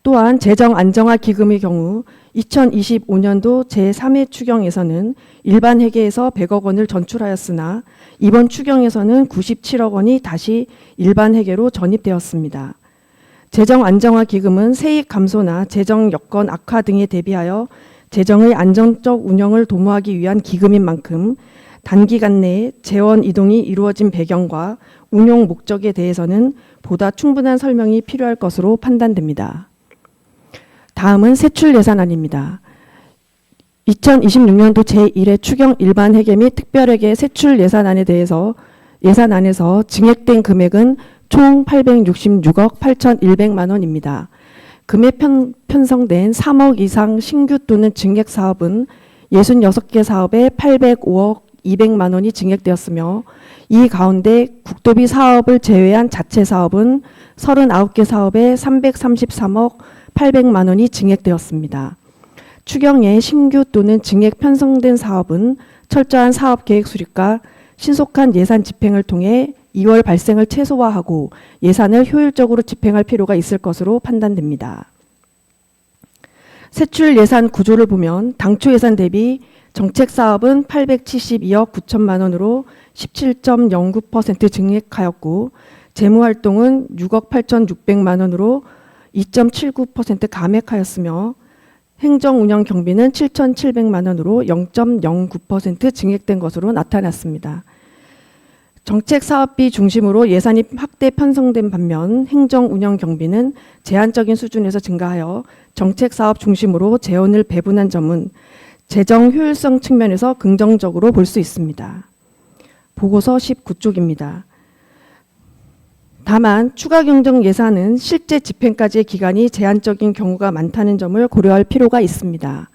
또한 재정 안정화 기금의 경우 2025년도 제3회 추경에서는 일반 회계에서 100억 원을 전출하였으나 이번 추경에서는 97억 원이 다시 일반 회계로 전입되었습니다. 재정 안정화 기금은 세입 감소나 재정 여건 악화 등에 대비하여 재정의 안정적 운영을 도모하기 위한 기금인 만큼 단기간 내에 재원 이동이 이루어진 배경과 운용 목적에 대해서는 보다 충분한 설명이 필요할 것으로 판단됩니다. 다음은 세출 예산안입니다. 2026년도 제1회 추경 일반회계 및 특별회계 세출 예산안에 대해서 예산안에서 증액된 금액은 총 866억 8,100만 원입니다. 금액 편성된 3억 이상 신규 또는 증액 사업은 66개 사업에 805억 200만 원이 증액되었으며 이 가운데 국도비 사업을 제외한 자체 사업은 39개 사업에 333억 800만 원이 증액되었습니다. 추경에 신규 또는 증액 편성된 사업은 철저한 사업 계획 수립과 신속한 예산 집행을 통해 2월 발생을 최소화하고 예산을 효율적으로 집행할 필요가 있을 것으로 판단됩니다. 세출 예산 구조를 보면 당초 예산 대비 정책 사업은 872억 9천만 원으로 17.09% 증액하였고 재무활동은 6억 8,600만 원으로 2.79% 감액하였으며 행정운영 경비는 7,700만 원으로 0.09% 증액된 것으로 나타났습니다. 정책 사업비 중심으로 예산이 확대 편성된 반면 행정 운영 경비는 제한적인 수준에서 증가하여 정책 사업 중심으로 재원을 배분한 점은 재정 효율성 측면에서 긍정적으로 볼 수 있습니다. 보고서 19쪽입니다. 다만 추가 경정 예산은 실제 집행까지의 기간이 제한적인 경우가 많다는 점을 고려할 필요가 있습니다.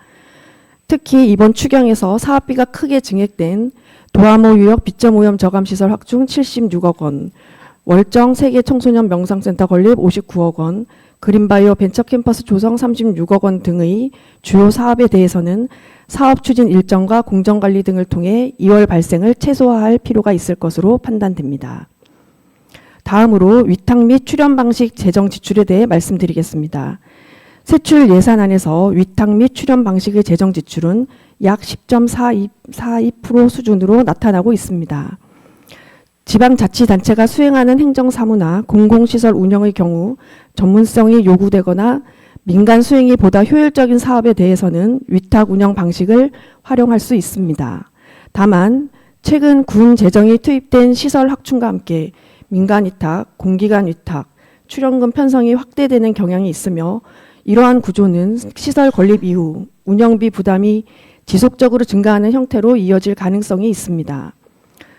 특히 이번 추경에서 사업비가 크게 증액된 도하모 유역 비점 오염 저감 시설 확충 76억 원, 월정 세계 청소년 명상센터 건립 59억 원, 그린바이오 벤처 캠퍼스 조성 36억 원 등의 주요 사업에 대해서는 사업 추진 일정과 공정관리 등을 통해 2월 발생을 최소화할 필요가 있을 것으로 판단됩니다. 다음으로 위탁 및 출연 방식 재정 지출에 대해 말씀드리겠습니다. 세출 예산안에서 위탁 및 출연 방식의 재정 지출은 약 10.42% 수준으로 나타나고 있습니다. 지방자치단체가 수행하는 행정사무나 공공시설 운영의 경우 전문성이 요구되거나 민간 수행이 보다 효율적인 사업에 대해서는 위탁 운영 방식을 활용할 수 있습니다. 다만 최근 군 재정이 투입된 시설 확충과 함께 민간 위탁, 공기관 위탁, 출연금 편성이 확대되는 경향이 있으며 이러한 구조는 시설 건립 이후 운영비 부담이 지속적으로 증가하는 형태로 이어질 가능성이 있습니다.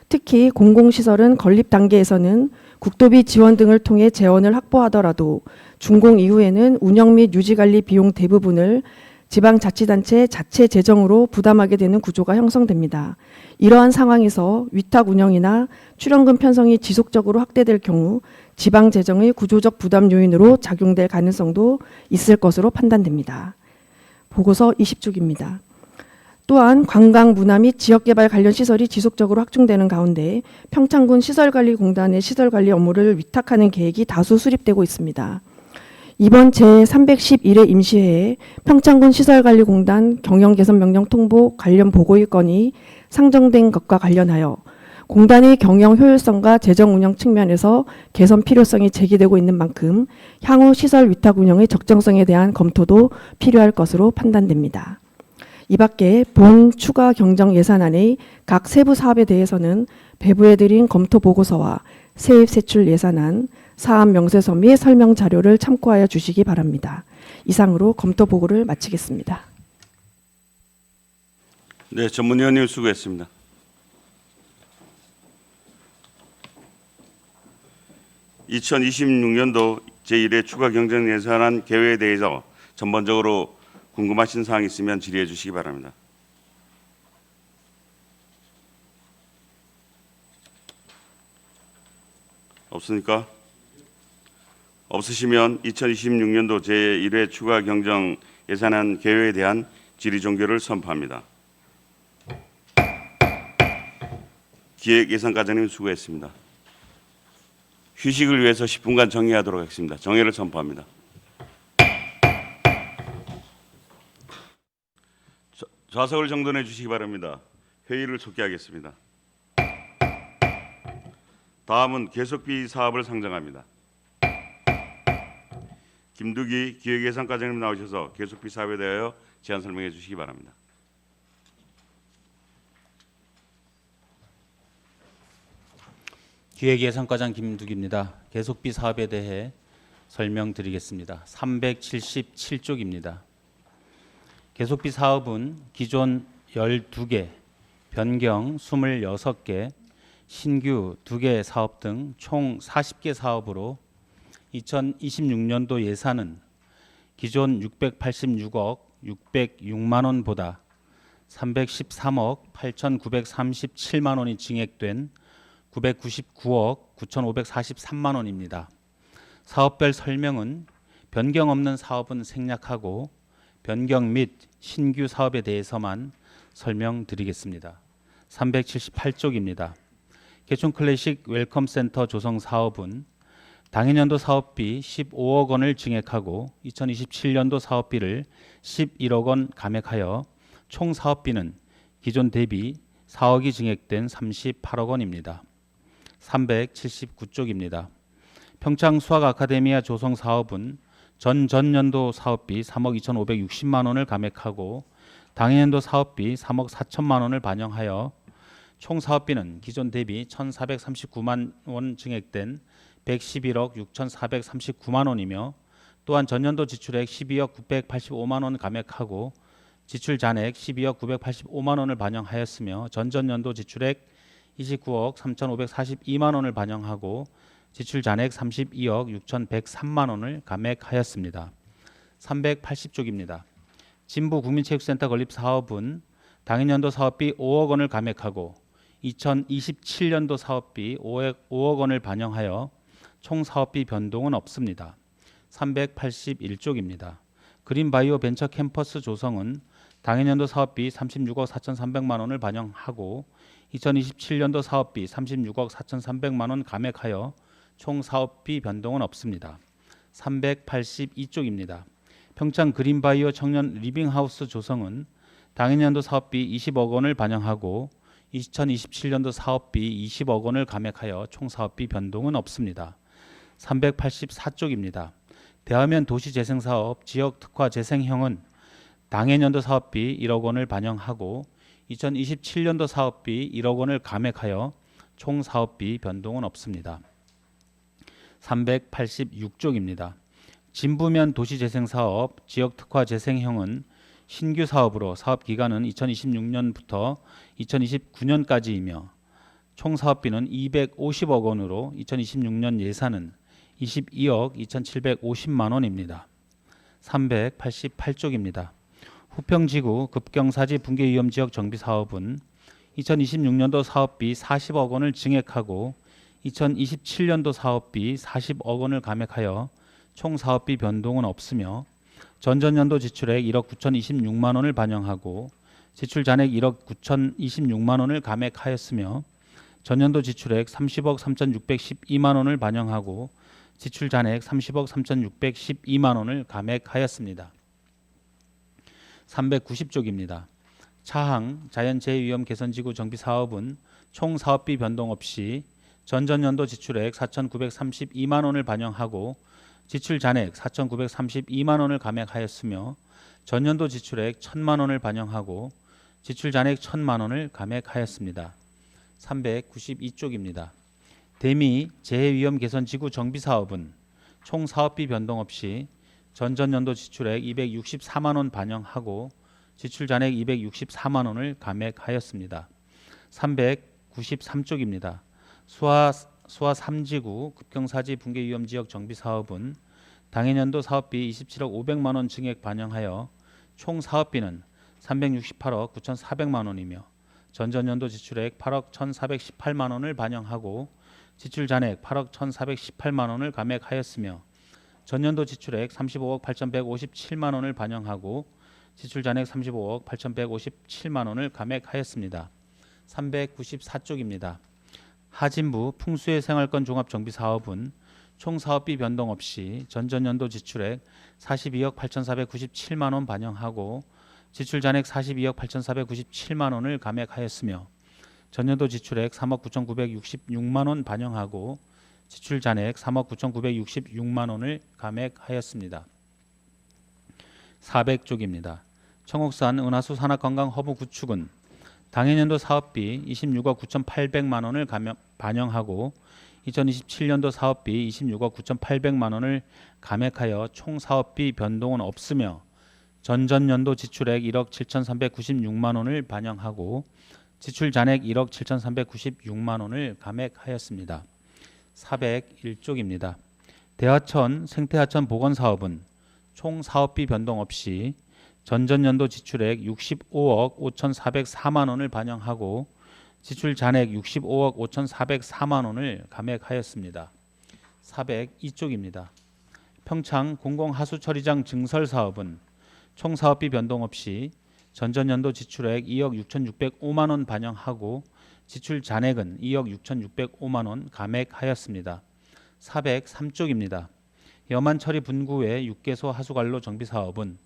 특히 공공시설은 건립 단계에서는 국도비 지원 등을 통해 재원을 확보하더라도 준공 이후에는 운영 및 유지관리 비용 대부분을 지방자치단체 자체 재정으로 부담하게 되는 구조가 형성됩니다. 이러한 상황에서 위탁 운영이나 출연금 편성이 지속적으로 확대될 경우 지방재정의 구조적 부담 요인으로 작용될 가능성도 있을 것으로 판단됩니다. 보고서 20쪽입니다. 또한 관광, 문화 및 지역개발 관련 시설이 지속적으로 확충되는 가운데 평창군 시설관리공단의 시설관리 업무를 위탁하는 계획이 다수 수립되고 있습니다. 이번 제311회 임시회에 평창군 시설관리공단 경영개선명령 통보 관련 보고의 건이 상정된 것과 관련하여 공단의 경영 효율성과 재정 운영 측면에서 개선 필요성이 제기되고 있는 만큼 향후 시설 위탁 운영의 적정성에 대한 검토도 필요할 것으로 판단됩니다. 이 밖에 본 추가 경정 예산안의 각 세부 사업에 대해서는 배부해드린 검토 보고서와 세입 세출 예산안, 사업 명세서 및 설명 자료를 참고하여 주시기 바랍니다. 이상으로 검토 보고를 마치겠습니다. 네, 전문위원님 수고했습니다. (2026년도) 제1회 추가 경정 예산안 계획에 대해서 전반적으로 궁금하신 사항 있으면 질의해 주시기 바랍니다. 없습니까? 없으시면 2026년도 제1회 추가 경정 예산안 계획에 대한 질의 종결을 선포합니다. 기획예산과장님 수고했습니다. 휴식을 위해서 10분간 정회하도록 하겠습니다. 정회를 선포합니다. 좌석을 정돈해 주시기 바랍니다. 회의를 속기하겠습니다. 다음은 계속비 사업을 상정합니다. 김두기 기획예산과장님 나오셔서 계속비 사업에 대하여 제안 설명해 주시기 바랍니다. 기획예산과장 김두기입니다. 계속비 사업에 대해 설명드리겠습니다. 377쪽입니다. 계속비 사업은 기존 12개, 변경 26개, 신규 2개 사업 등 총 40개 사업으로 2026년도 예산은 기존 686억 606만 원보다 313억 8,937만 원이 증액된 999억 9,543만 원입니다. 사업별 설명은 변경 없는 사업은 생략하고 변경 및 신규 사업에 대해서만 설명드리겠습니다. 378쪽입니다. 개촌 클래식 웰컴 센터 조성 사업은 당해년도 사업비 15억 원을 증액하고 2027년도 사업비를 11억 원 감액하여 총 사업비는 기존 대비 4억이 증액된 38억 원입니다. 379쪽입니다. 평창 수학 아카데미아 조성 사업은 전전년도 사업비 3억 2,560만 원을 감액하고 당해년도 사업비 3억 4천만 원을 반영하여 총 사업비는 기존 대비 1,439만 원 증액된 111억 6,439만 원이며 또한 전년도 지출액 12억 985만 원 감액하고 지출 잔액 12억 985만 원을 반영하였으며 전전년도 지출액 29억 3,542만 원을 반영하고 지출 잔액 32억 6,103만 원을 감액하였습니다. 380쪽입니다. 진부 국민체육센터 건립 사업은 당해년도 사업비 5억 원을 감액하고 2027년도 사업비 5억 원을 반영하여 총 사업비 변동은 없습니다. 381쪽입니다. 그린바이오 벤처 캠퍼스 조성은 당해년도 사업비 36억 4,300만 원을 반영하고 2027년도 사업비 36억 4,300만 원 감액하여 총 사업비 변동은 없습니다. 382쪽입니다. 평창 그린바이오 청년 리빙하우스 조성은 당해년도 사업비 20억 원을 반영하고 2027년도 사업비 20억 원을 감액하여 총 사업비 변동은 없습니다. 384쪽입니다. 대화면 도시재생사업 지역특화재생형은 당해년도 사업비 1억 원을 반영하고 2027년도 사업비 1억 원을 감액하여 총 사업비 변동은 없습니다. 386쪽입니다. 진부면 도시재생사업 지역특화재생형은 신규 사업으로 사업 기간은 2026년부터 2029년까지이며 총 사업비는 250억 원으로 2026년 예산은 22억 2,750만 원입니다. 388쪽입니다. 후평지구 급경사지 붕괴위험 지역 정비 사업은 2026년도 사업비 40억 원을 증액하고 2027년도 사업비 40억 원을 감액하여 총 사업비 변동은 없으며 전전년도 지출액 1억 9,026만 원을 반영하고 지출 잔액 1억 9,026만 원을 감액하였으며 전년도 지출액 30억 3,612만 원을 반영하고 지출 잔액 30억 3,612만 원을 감액하였습니다. 390쪽입니다. 차항 자연재해위험 개선지구 정비 사업은 총 사업비 변동 없이 전전년도 지출액 4,932만 원을 반영하고 지출 잔액 4,932만 원을 감액하였으며 전년도 지출액 1,000만 원을 반영하고 지출 잔액 1,000만 원을 감액하였습니다. 392쪽입니다. 대미 재해위험 개선지구 정비 사업은 총 사업비 변동 없이 전전년도 지출액 264만 원 반영하고 지출 잔액 264만 원을 감액하였습니다. 393쪽입니다. 수화 3지구 급경사지 붕괴위험 지역 정비 사업은 당해년도 사업비 27억 500만 원 증액 반영하여 총 사업비는 368억 9,400만 원이며 전전년도 지출액 8억 1,418만 원을 반영하고 지출 잔액 8억 1,418만 원을 감액하였으며 전년도 지출액 35억 8,157만 원을 반영하고 지출 잔액 35억 8,157만 원을 감액하였습니다. 394쪽입니다. 하진부 풍수의 생활권 종합정비 사업은 총 사업비 변동 없이 전전년도 지출액 42억 8,497만 원 반영하고 지출 잔액 42억 8,497만 원을 감액하였으며 전년도 지출액 3억 9,966만 원 반영하고 지출 잔액 3억 9,966만 원을 감액하였습니다. 400쪽입니다. 청옥산 은하수 산악관광 허브 구축은 당해년도 사업비 26억 9,800만 원을 반영하고 2027년도 사업비 26억 9,800만 원을 감액하여 총 사업비 변동은 없으며 전전년도 지출액 1억 7,396만 원을 반영하고 지출 잔액 1억 7,396만 원을 감액하였습니다. 401쪽입니다. 대하천 생태하천 보건사업은 총 사업비 변동 없이 전전년도 지출액 65억 5,404만 원을 반영하고 지출 잔액 65억 5,404만 원을 감액하였습니다. 402쪽입니다. 평창 공공하수처리장 증설 사업은 총 사업비 변동 없이 전전년도 지출액 2억 6,605만 원 반영하고 지출 잔액은 2억 6,605만 원 감액하였습니다. 403쪽입니다. 염안처리 분구의 육개소 하수관로 정비 사업은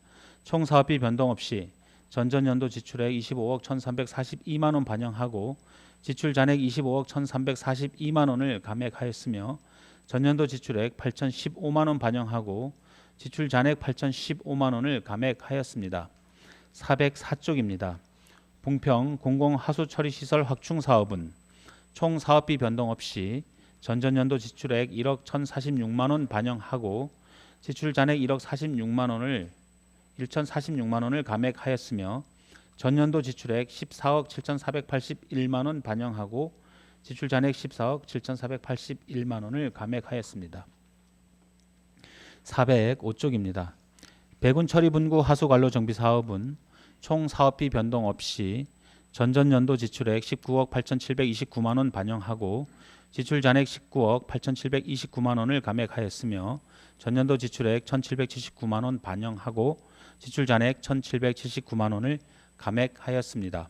총 사업비 변동 없이 전전년도 지출액 25억 1,342만 원 반영하고 지출 잔액 25억 1,342만 원을 감액하였으며 전년도 지출액 8,015만 원 반영하고 지출 잔액 8,015만 원을 감액하였습니다. 404쪽입니다. 봉평 공공하수처리시설 확충 사업은 총 사업비 변동 없이 전전년도 지출액 1억 1,046만 원 반영하고 지출 잔액 1억 1,046만 원을 감액하였으며 전년도 지출액 14억 7,481만 원 반영하고 지출 잔액 14억 7,481만 원을 감액하였습니다. 405쪽입니다. 배군 처리 분구 하수 관로 정비 사업은 총 사업비 변동 없이 전전년도 지출액 19억 8,729만 원 반영하고 지출 잔액 19억 8,729만 원을 감액하였으며 전년도 지출액 1,779만 원 반영하고 지출 잔액 1,779만 원을 감액하였습니다.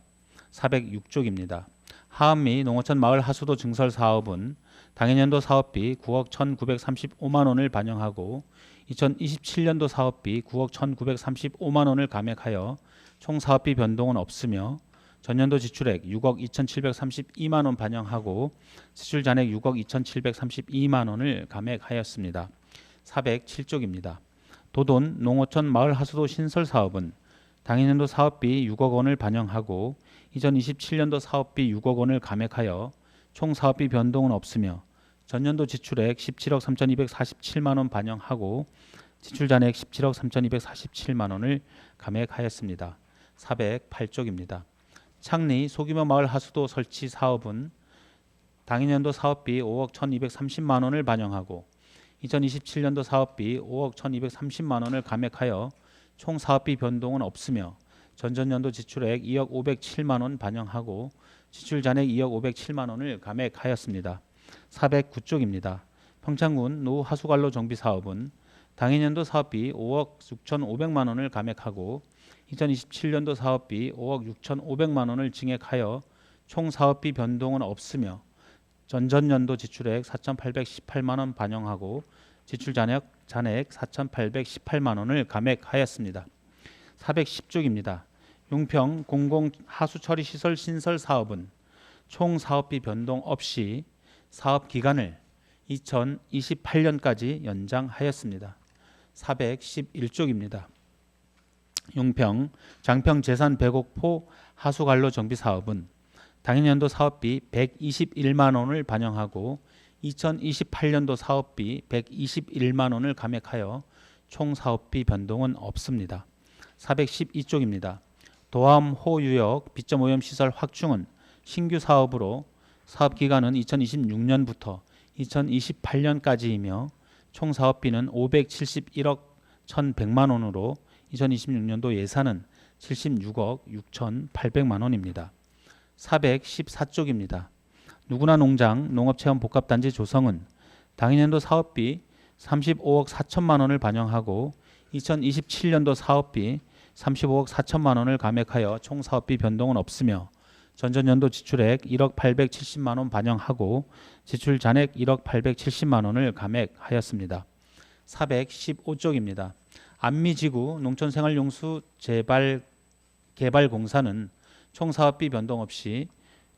406쪽입니다. 하암 및 농어촌 마을 하수도 증설 사업은 당해년도 사업비 9억 1,935만 원을 반영하고 2027년도 사업비 9억 1,935만 원을 감액하여 총 사업비 변동은 없으며 전년도 지출액 6억 2,732만 원 반영하고 지출 잔액 6억 2,732만 원을 감액하였습니다. 407쪽입니다. 도돈 농어촌 마을 하수도 신설 사업은 당해년도 사업비 6억 원을 반영하고 2027년도 사업비 6억 원을 감액하여 총 사업비 변동은 없으며 전년도 지출액 17억 3,247만 원 반영하고 지출 잔액 17억 3,247만 원을 감액하였습니다. 408쪽입니다. 창리 소규모 마을 하수도 설치 사업은 당해년도 사업비 5억 1,230만 원을 반영하고 2027년도 사업비 5억 1,230만 원을 감액하여 총 사업비 변동은 없으며 전전년도 지출액 2억 507만 원 반영하고 지출 잔액 2억 507만 원을 감액하였습니다. 409쪽입니다. 평창군 노후 하수관로 정비 사업은 당해년도 사업비 5억 6,500만 원을 감액하고 2027년도 사업비 5억 6,500만 원을 증액하여 총 사업비 변동은 없으며 전전년도 지출액 4,818만 원 반영하고 지출 잔액 4,818만 원을 감액하였습니다. 410쪽입니다. 용평 공공하수처리시설 신설 사업은 총 사업비 변동 없이 사업 기간을 2028년까지 연장하였습니다. 411쪽입니다. 용평 장평 제산 배곡포 하수관로 정비 사업은 당해년도 사업비 121만 원을 반영하고 2028년도 사업비 121만 원을 감액하여 총 사업비 변동은 없습니다. 412쪽입니다. 도암호 유역 비점 오염 시설 확충은 신규 사업으로 사업 기간은 2026년부터 2028년까지이며 총 사업비는 571억 1,100만 원으로 2026년도 예산은 76억 6,800만 원입니다. 414쪽입니다. 누구나 농장 농업체험 복합단지 조성은 당해년도 사업비 35억 4천만 원을 반영하고 2027년도 사업비 35억 4천만 원을 감액하여 총 사업비 변동은 없으며 전전년도 지출액 1억 870만 원 반영하고 지출 잔액 1억 870만 원을 감액하였습니다. 415쪽입니다. 안미지구 농촌생활용수 개발공사는 총 사업비 변동 없이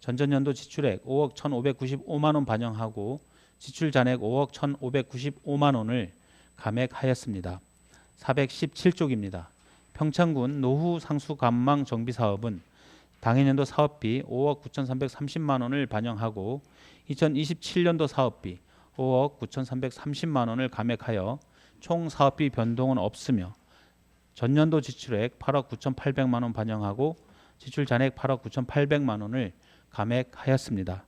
전전년도 지출액 5억 1,595만 원 반영하고 지출 잔액 5억 1,595만 원을 감액하였습니다. 417쪽입니다. 평창군 노후 상수 관망 정비 사업은 당해년도 사업비 5억 9,330만 원을 반영하고 2027년도 사업비 5억 9,330만 원을 감액하여 총 사업비 변동은 없으며 전년도 지출액 8억 9,800만 원 반영하고 지출 잔액 8억 9,800만 원을 감액하였습니다.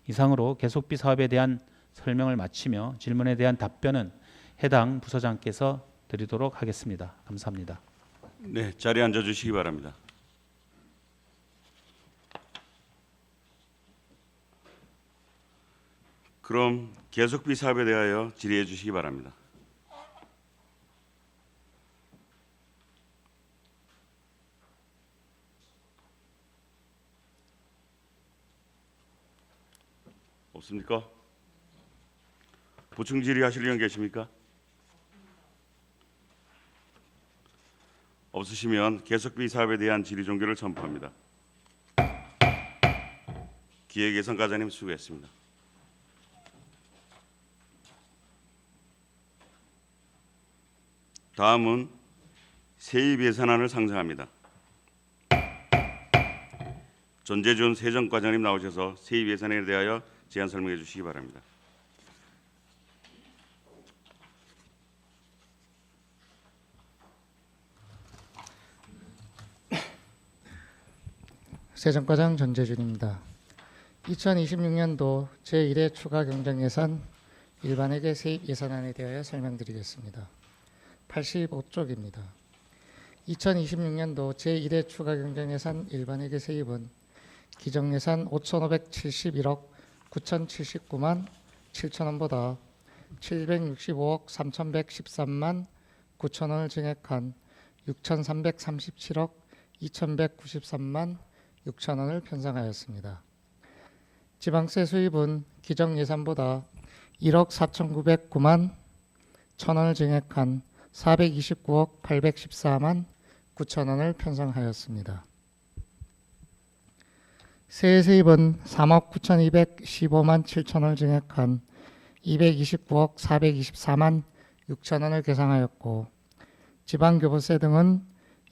이상으로 계속비 사업에 대한 설명을 마치며 질문에 대한 답변은 해당 부서장께서 드리도록 하겠습니다. 감사합니다. 네, 자리에 앉아 주시기 바랍니다. 그럼 계속비 사업에 대하여 질의해 주시기 바랍니다. 없습니까? 보충 질의하실 의원 계십니까? 없으시면 계속비 사업에 대한 질의 종결을 선포합니다. 기획예산과장님 수고했습니다. 다음은 세입 예산안을 상정합니다. 전재준 세정과장님 나오셔서 세입 예산에 대하여 제안 설명해 주시기 바랍니다. 세정과장 전재준입니다. 2026년도 제1회 추가 경정예산 일반회계 세입 예산안에 대하여 설명드리겠습니다. 85쪽입니다. 2026년도 제1회 추가 경정예산 일반회계 세입은 기정예산 5,571억 9,079만 7천원보다 765억 3,113만 9천원을 증액한 6,337억 2,193만 6천원을 편성하였습니다. 지방세 수입은 기정예산보다 1억 4,909만 1천원을 증액한 429억 814만 9천원을 편성하였습니다. 세액 수입은 3억 9,215만 7천원을 증액한 229억 424만 6천원을 계상하였고 지방교부세 등은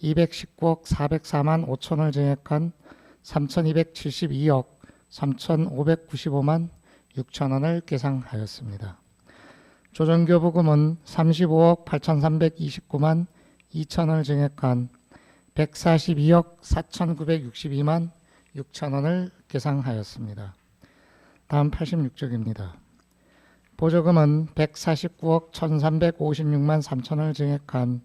219억 404만 5천원을 증액한 3,272억 3,595만 6천원을 계상하였습니다. 조정교부금은 35억 8,329만 2천원을 증액한 142억 4,962만 6천원을 계상하였습니다. 다음 86쪽입니다. 보조금은 149억 1,356만 3천원을 증액한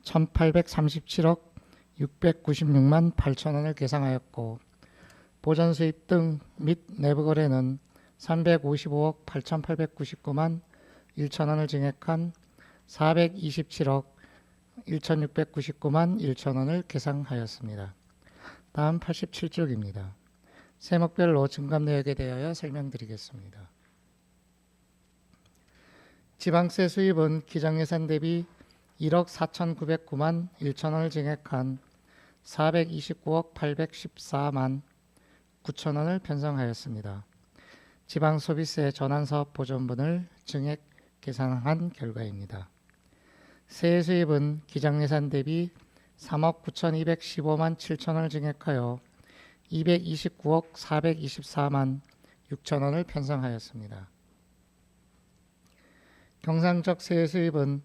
1,837억 696만 8천원을 계상하였고 보전수입 등 및 내부거래는 355억 8,899만 1천원을 증액한 427억 1,699만 1천원을 계상하였습니다. 다음 87쪽입니다. 세목별로 증감 내역에 대하여 설명드리겠습니다. 지방세 수입은 기정예산 대비 1억 4,909만 1천원을 증액한 429억 814만 9천원을 편성하였습니다. 지방소비세 전환사업 보존분을 증액 계산한 결과입니다. 세액 수입은 기정예산 대비 3억 9,215만 7천원을 증액하여 229억 424만 6천원을 편성하였습니다. 경상적 세액 수입은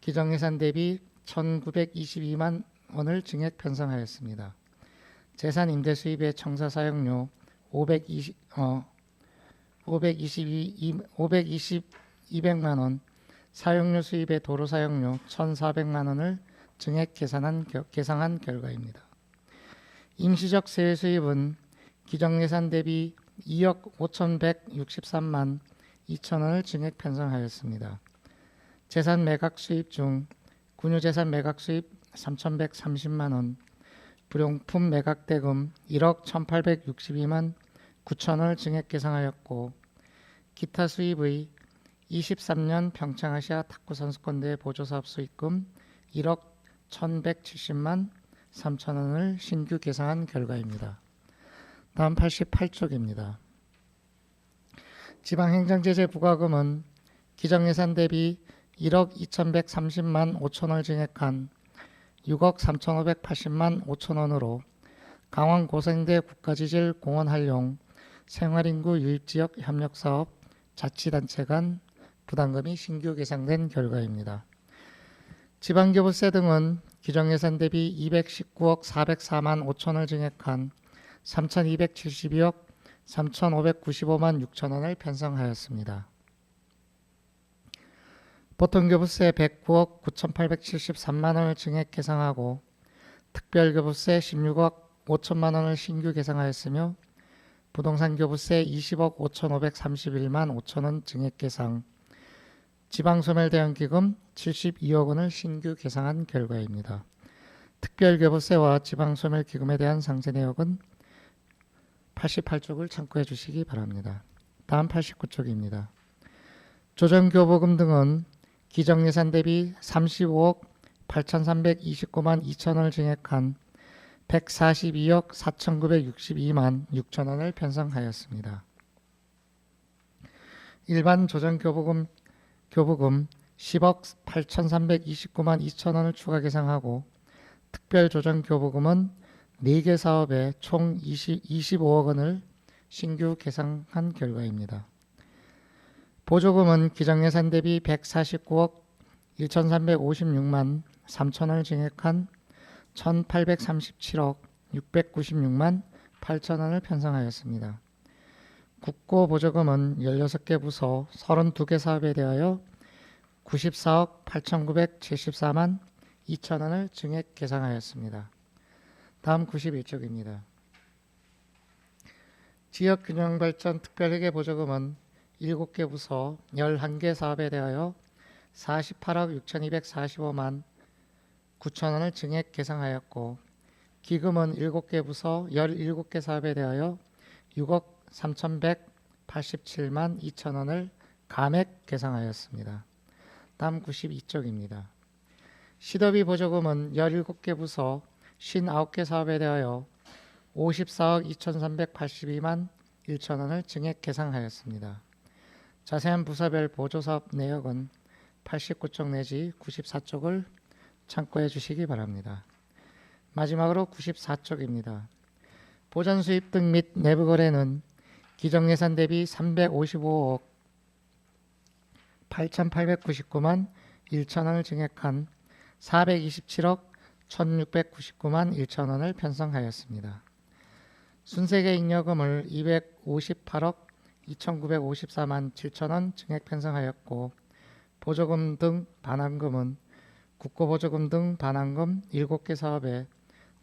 기정예산 대비 1,922만 원을 증액 편성하였습니다. 재산 임대 수입의 청사 사용료 200만 원, 사용료 수입의 도로 사용료 1,400만 원을 증액 계산한 결과입니다. 임시적 세액 수입은 기정예산 대비 2억 5,163만 2천원을 증액 편성하였습니다. 재산 매각 수입 중 군유재산 매각 수입 3,130만 원, 불용품 매각 대금 1억 1,862만 9천원을 증액 계상하였고 기타 수입의 23년 평창아시아 탁구선수권대회 보조사업 수익금 1억 1,170만 3천원을 신규 계상한 결과입니다. 다음 88쪽입니다. 지방행정제재 부과금은 기정예산 대비 1억 2,130만 5천원을 증액한 6억 3,580만 5천원으로 강원 고생대 국가지질 공원 활용 생활인구 유입지역 협력사업 자치단체 간 부담금이 신규 계상된 결과입니다. 지방교부세 등은 기정예산 대비 219억 404만 5천원을 증액한 3,272억 3,595만 6천원을 편성하였습니다. 보통교부세 109억 9,873만 원을 증액 계상하고 특별교부세 16억 5천만 원을 신규 계상하였으며 부동산교부세 20억 5,531만 5천원 증액 계상, 지방소멸대응기금 72억 원을 신규 계상한 결과입니다. 특별교부세와 지방소멸기금에 대한 상세 내역은 88쪽을 참고해 주시기 바랍니다. 다음 89쪽입니다. 조정교부금 등은 기정예산 대비 35억 8,329만 2천원을 증액한 142억 4,962만 6천원을 편성하였습니다. 일반 조정교부금 10억 8,329만 2천원을 추가 계상하고 특별조정교부금은 4개 사업에 총 25억 원을 신규 계상한 결과입니다. 보조금은 기정예산 대비 149억 1,356만 3천원을 증액한 1,837억 696만 8천원을 편성하였습니다. 국고 보조금은 16개 부서 32개 사업에 대하여 94억 8,974만 2천원을 증액 계상하였습니다. 다음 91쪽입니다. 지역균형발전 특별회계 보조금은 7개 부서 11개 사업에 대하여 48억 6,245만 9천원을 증액 계상하였고 기금은 7개 부서 17개 사업에 대하여 6억 3,187만 2천원을 감액 계상하였습니다. 다음 92쪽입니다. 시더비 보조금은 17개 부서 59개 사업에 대하여 54억 2,382만 1천원을 증액 계상하였습니다. 자세한 부서별 보조사업 내역은 89쪽 내지 94쪽을 참고해 주시기 바랍니다. 마지막으로 94쪽입니다. 보전 수입 등 및 내부 거래는 기정예산 대비 355억 8,899만 1천원을 증액한 427억 1,699만 1천원을 편성하였습니다. 순세계 잉여금을 258억 2,954만 7천원 증액 편성하였고 보조금 등 반환금은 국고보조금 등 반환금 7개 사업에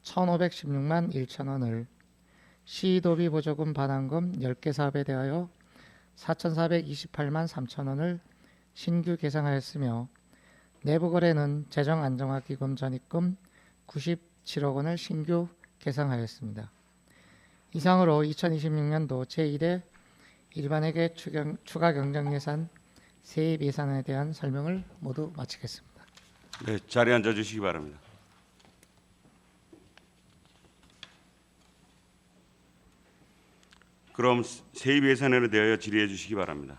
1,516만 1천원을 시도비 보조금 반환금 10개 사업에 대하여 4,428만 3천원을 신규 계상하였으며 내부 거래는 재정안정화기금 전입금 97억 원을 신규 계상하였습니다. 이상으로 2026년도 제1회 일반회계 추가 경정예산 세입 예산에 대한 설명을 모두 마치겠습니다. 네, 자리에 앉아 주시기 바랍니다. 그럼 세입 예산에 대하여 질의해 주시기 바랍니다.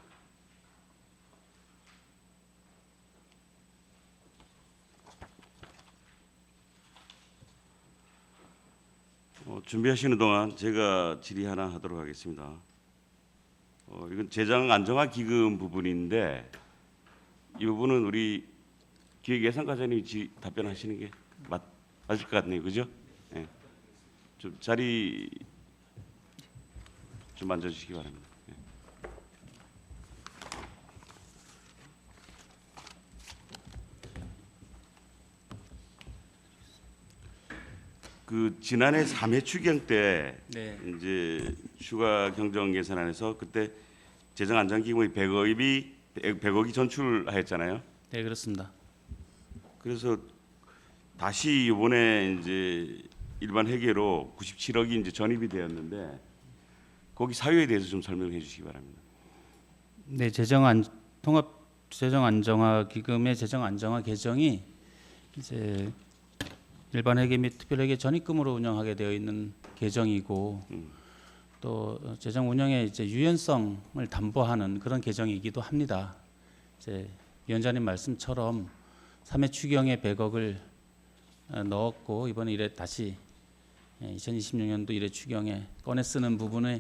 준비하시는 동안 제가 질의 하나 하도록 하겠습니다. 이건 재정 안정화 기금 부분인데 이 부분은 우리 기획예산과장님이 답변하시는 게 맞을 것 같네요, 그죠? 네. 좀 자리 좀 앉아주시기 바랍니다. 네. 그 지난해 3회 추경 때 네. 이제 추가 경정 예산안에서 그때 재정 안정 기금의 100억이 전출하였잖아요. 네, 그렇습니다. 그래서 다시 이번에 이제 일반 회계로 97억이 이제 전입이 되었는데 거기 사유에 대해서 좀 설명해 주시기 바랍니다. 네, 통합 재정 안정화 기금의 재정 안정화 계정이 이제 일반 회계 및 특별 회계 전입금으로 운영하게 되어 있는 계정이고 또 재정 운영의 이제 유연성을 담보하는 그런 계정이기도 합니다. 이제 위원장님 말씀처럼 3회 추경에 100억을 넣었고 이번에 이래 다시 2026년도 1회 추경에 꺼내 쓰는 부분에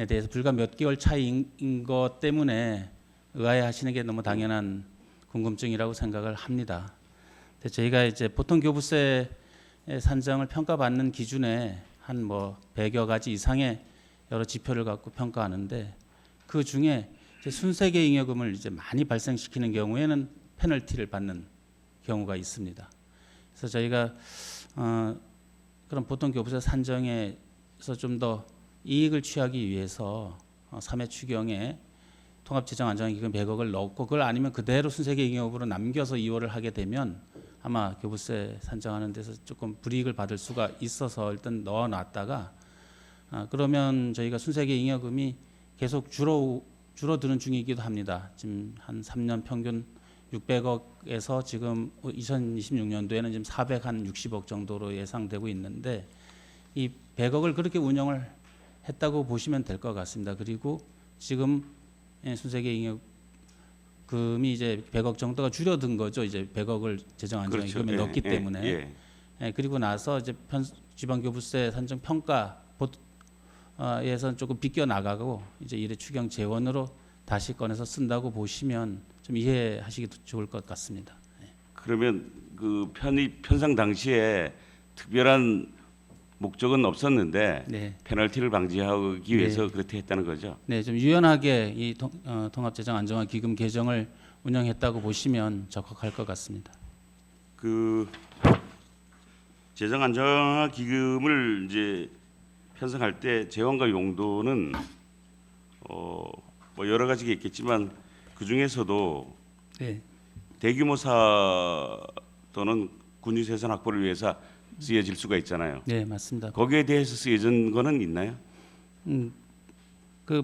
대해서 불과 몇 개월 차이인 것 때문에 의아해하시는 게 너무 당연한 궁금증이라고 생각을 합니다. 근데 저희가 이제 보통 교부세 산정을 평가받는 기준에 한 뭐 100여 가지 이상의 여러 지표를 갖고 평가하는데 그 중에 이제 순세계 잉여금을 이제 많이 발생시키는 경우에는 페널티를 받는 경우가 있습니다. 그래서 저희가 그런 보통 교부세 산정에서 좀 더 이익을 취하기 위해서 3회 추경에 통합재정안정기금 100억을 넣고 그걸 아니면 그대로 순세계 잉여금으로 남겨서 2월을 하게 되면 아마 교부세 산정하는 데서 조금 불이익을 받을 수가 있어서 일단 넣어놨다가 그러면 저희가 순세계 잉여금이 계속 줄어드는 중이기도 합니다. 지금 한 3년 평균 600억에서 지금 2026년도에는 지금 460억 정도로 예상되고 있는데 이 100억을 그렇게 운영을 했다고 보시면 될 것 같습니다. 그리고 지금 순세계 잉여금이 이제 100억 정도가 줄어든 거죠. 이제 100억을 재정 안정기금에 그렇죠. 넣었기 때문에. 그리고 나서 이제 지방교부세 산정 평가에서는 조금 비껴 나가고 이제 일회 추경 재원으로 다시 꺼내서 쓴다고 보시면 좀 이해하시기 좋을 것 같습니다. 그러면 그 편성 당시에 특별한 목적은 없었는데 네. 페널티를 방지하기 위해서 그렇게 했다는 거죠. 네, 좀 유연하게 이 통합재정 안정화 기금 개정을 운영했다고 보시면 적합할 것 같습니다. 그 재정 안정화 기금을 이제 편성할 때 재원과 용도는 뭐 여러 가지가 있겠지만 그 중에서도 네, 대규모사 또는 군유세선 확보를 위해서 쓰여질 수가 있잖아요. 네, 맞습니다. 거기에 대해서 쓰여진 거는 있나요? 그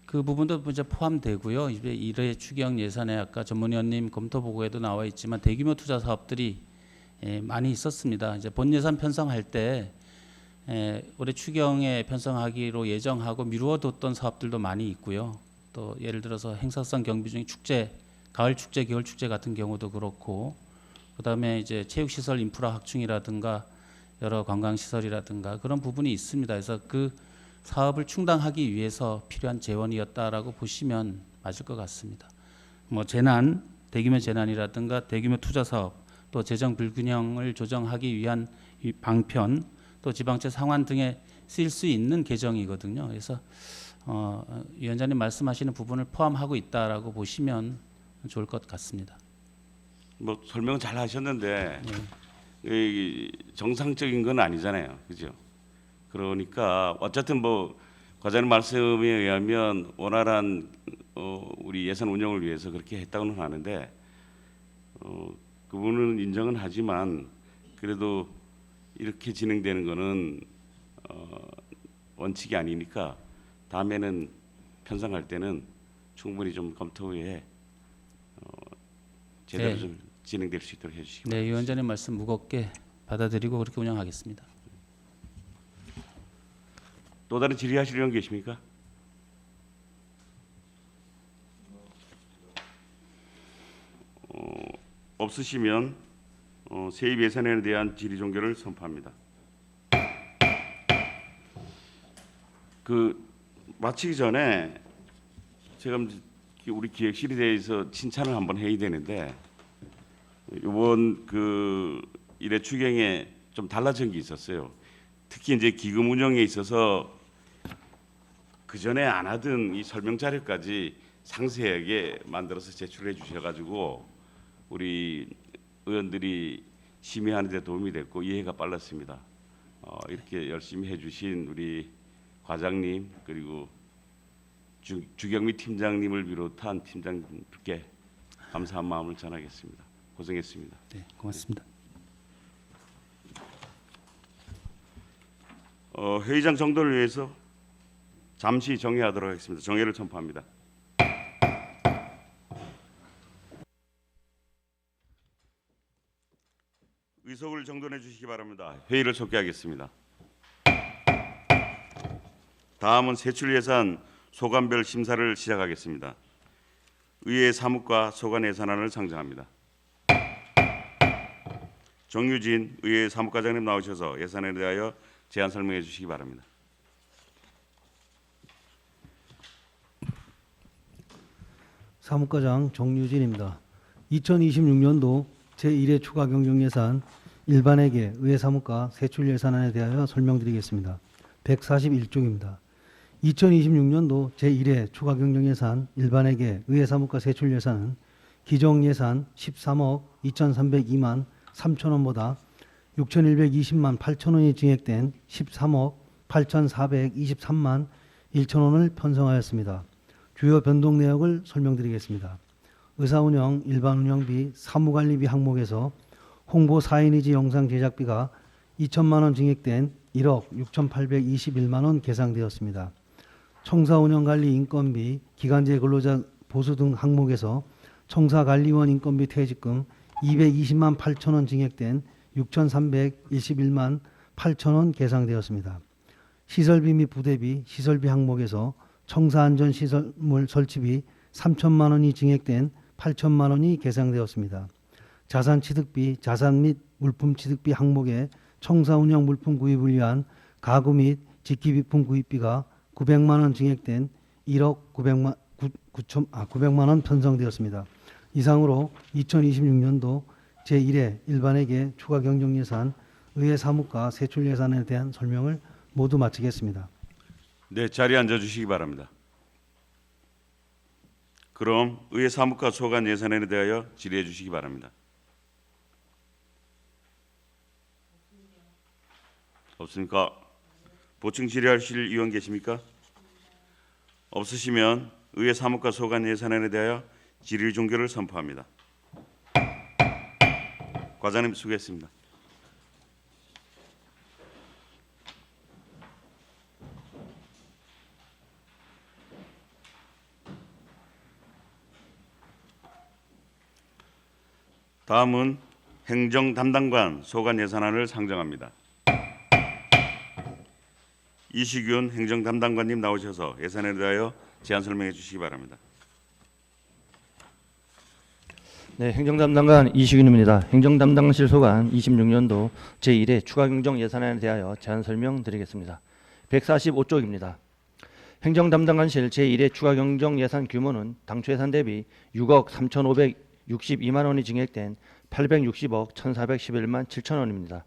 부분도 이제 포함되고요. 이제 일회 추경 예산에 아까 전문위원님 검토 보고에도 나와 있지만 대규모 투자 사업들이 많이 있었습니다. 이제 본 예산 편성할 때 올해 추경에 편성하기로 예정하고 미루어뒀던 사업들도 많이 있고요. 또 예를 들어서 행사성 경비 중에 축제, 가을 축제, 겨울 축제 같은 경우도 그렇고, 그다음에 이제 체육시설 인프라 확충이라든가 여러 관광시설이라든가 그런 부분이 있습니다. 그래서 그 사업을 충당하기 위해서 필요한 재원이었다라고 보시면 맞을 것 같습니다. 뭐 재난, 대규모 재난이라든가 대규모 투자 사업, 또 재정 불균형을 조정하기 위한 방편, 또 지방채 상환 등에 쓰일 수 있는 계정이거든요. 그래서 위원장님 말씀하시는 부분을 포함하고 있다라고 보시면 좋을 것 같습니다. 뭐 설명 잘 하셨는데 이 정상적인 건 아니잖아요, 그죠? 그러니까 어쨌든 뭐 과장님 말씀에 의하면 원활한 우리 예산 운영을 위해서 그렇게 했다고는 하는데 그분은 인정은 하지만 그래도 이렇게 진행되는 거는 원칙이 아니니까 다음에는 편성할 때는 충분히 좀 검토 후에 제대로 네. 좀 진행될 수 있도록 해주시기 네, 바랍니다. 위원장님 말씀 무겁게 받아들이고 그렇게 운영하겠습니다. 또 다른 질의하실 의원 계십니까? 없으시면 세입 예산에 대한 질의 종결을 선포합니다. 그 마치기 전에 제가 우리 기획실에 대해서 칭찬을 한번 해야 되는데 이번 그 일회 추경에 좀 달라진 게 있었어요. 특히 이제 기금 운영에 있어서 그 전에 안 하던 이 설명 자료까지 상세하게 만들어서 제출해 주셔가지고 우리 의원들이 심의하는 데 도움이 됐고 이해가 빨랐습니다. 이렇게 열심히 해주신 우리 과장님 그리고 주경미 팀장님을 비롯한 팀장님께 감사한 마음을 전하겠습니다. 고생했습니다. 네, 고맙습니다. 회의장 정돈을 위해서 잠시 정회하도록 하겠습니다. 정회를 선포합니다. 의석을 정돈해 주시기 바랍니다. 회의를 속개하겠습니다. 다음은 세출 예산 소관별 심사를 시작하겠습니다. 의회 사무과 소관 예산안을 상정합니다. 정유진 의회 사무과장님 나오셔서 예산에 대하여 제안 설명해 주시기 바랍니다. 사무과장 정유진입니다. 2026년도 제1회 추가 경정예산 일반회계 의회 사무과 세출 예산안에 대하여 설명드리겠습니다. 141쪽입니다. 2026년도 제1회 추가 경정예산 일반회계 의회 사무과 세출 예산은 기정 예산 13억 2,302만 3천원보다 6,120만 8천원이 증액된 13억 8,423만 1천원을 편성하였습니다. 주요 변동 내역을 설명드리겠습니다. 의사운영, 일반운영비, 사무관리비 항목에서 홍보 4인이지 영상 제작비가 2천만 원 증액된 1억 6,821만 원 계상되었습니다. 청사운영관리 인건비, 기간제 근로자 보수 등 항목에서 청사관리원 인건비 퇴직금 220만 8천 원 증액된 6,321만 8천 원 계상되었습니다. 시설비 및 부대비, 시설비 항목에서 청사안전시설물 설치비 3천만 원이 증액된 8천만 원이 계상되었습니다. 자산취득비, 자산 및 물품 취득비 항목에 청사 운영 물품 구입을 위한 가구 및 직기비품 구입비가 900만 원 증액된 1억 900만 원 편성되었습니다. 이상으로 2026년도 제1회 일반회계 추가 경정 예산, 의회 사무과 세출 예산에 대한 설명을 모두 마치겠습니다. 네, 자리에 앉아 주시기 바랍니다. 그럼 의회 사무과 소관 예산에 대하여 질의해 주시기 바랍니다. 없습니까? 보충 질의하실 의원 계십니까? 없으시면 의회 사무과 소관 예산에 대하여 질의 종결을 선포합니다. 과장님 수고했습니다. 다음은 행정 담당관 소관 예산안을 상정합니다. 이시균 행정 담당관님 나오셔서 예산에 대하여 제안 설명해 주시기 바랍니다. 네, 행정담당관 이시균입니다. 행정담당실 소관 26년도 제1회 추가 경정 예산안에 대하여 제안 설명드리겠습니다. 145쪽입니다. 행정담당관실 제1회 추가 경정 예산 규모는 당초 예산 대비 6억 3,562만 원이 증액된 860억 1,411만 7천 원입니다.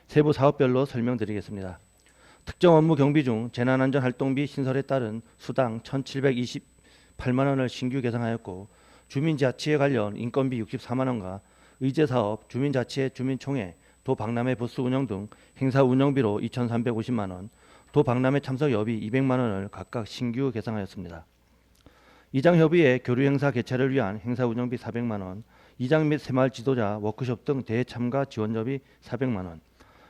세부 사업별로 설명드리겠습니다. 특정 업무 경비 중 재난안전 활동비 신설에 따른 수당 1,728만 원을 신규 계상하였고, 주민자치에 관련 인건비 64만 원과 의제사업, 주민자치회 주민총회, 도박람회 부스 운영 등 행사 운영비로 2,350만 원, 도박람회 참석 여비 200만 원을 각각 신규 계상하였습니다. 이장 협의회 교류 행사 개최를 위한 행사 운영비 400만 원, 이장 및 새마을 지도자 워크숍 등 대회 참가 지원료비 400만 원,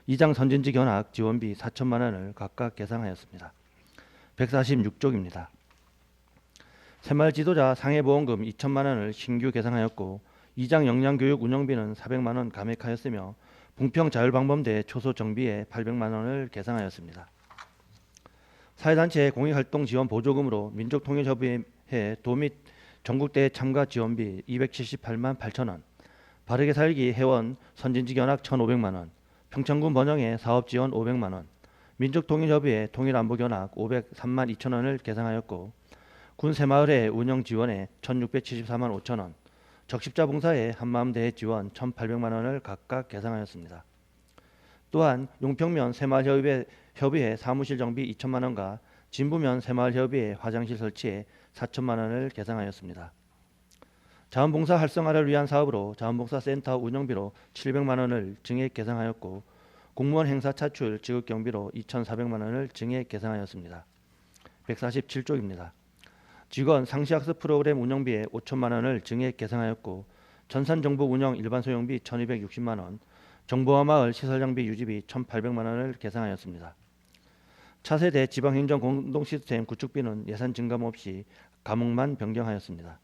이장 선진지 견학 지원비 4천만 원을 각각 계상하였습니다. 146쪽입니다. 새마을 지도자 상해보험금 2천만 원을 신규 계상하였고, 이장 역량교육 운영비는 400만 원 감액하였으며 봉평자율방범대 초소 정비에 800만 원을 계상하였습니다. 사회단체 공익활동 지원 보조금으로 민족통일협의회 도 및 전국대회 참가 지원비 278만 8천 원, 바르게 살기 회원 선진지 견학 1,500만 원, 평창군 번영회 사업 지원 500만 원, 민족통일협의회 통일안보 견학 503만 2천 원을 계상하였고, 군 새마을회 운영 지원에 1,674만 5천 원, 적십자 봉사회 한마음대회 지원 1,800만 원을 각각 계상하였습니다. 또한 용평면 새마을협의회 사무실 정비 2천만 원과 진부면 새마을협의회 화장실 설치에 4천만 원을 계상하였습니다. 자원봉사 활성화를 위한 사업으로 자원봉사센터 운영비로 700만 원을 증액 계상하였고, 공무원 행사 차출 지급 경비로 2,400만 원을 증액 계상하였습니다. 147쪽입니다. 직원 상시학습 프로그램 운영비에 5천만 원을 증액 계상하였고, 전산정보 운영 일반 소용비 1,260만 원, 정보화 마을 시설장비 유지비 1,800만 원을 계상하였습니다. 차세대 지방행정 공동시스템 구축비는 예산 증감 없이 과목만 변경하였습니다.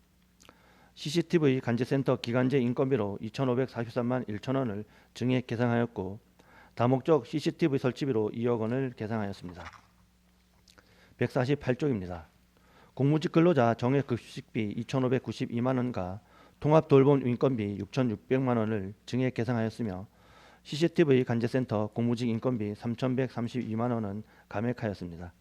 CCTV 간제센터 기간제 인건비로 2,543만 1천 원을 증액 계상하였고, 다목적 CCTV 설치비로 2억 원을 계상하였습니다. 148쪽입니다. 공무직 근로자 정액급식비 2,592만 원과 통합돌봄 인건비 6,600만 원을 증액 계상하였으며, CCTV 간제센터 공무직 인건비 3,132만 원은 감액하였습니다.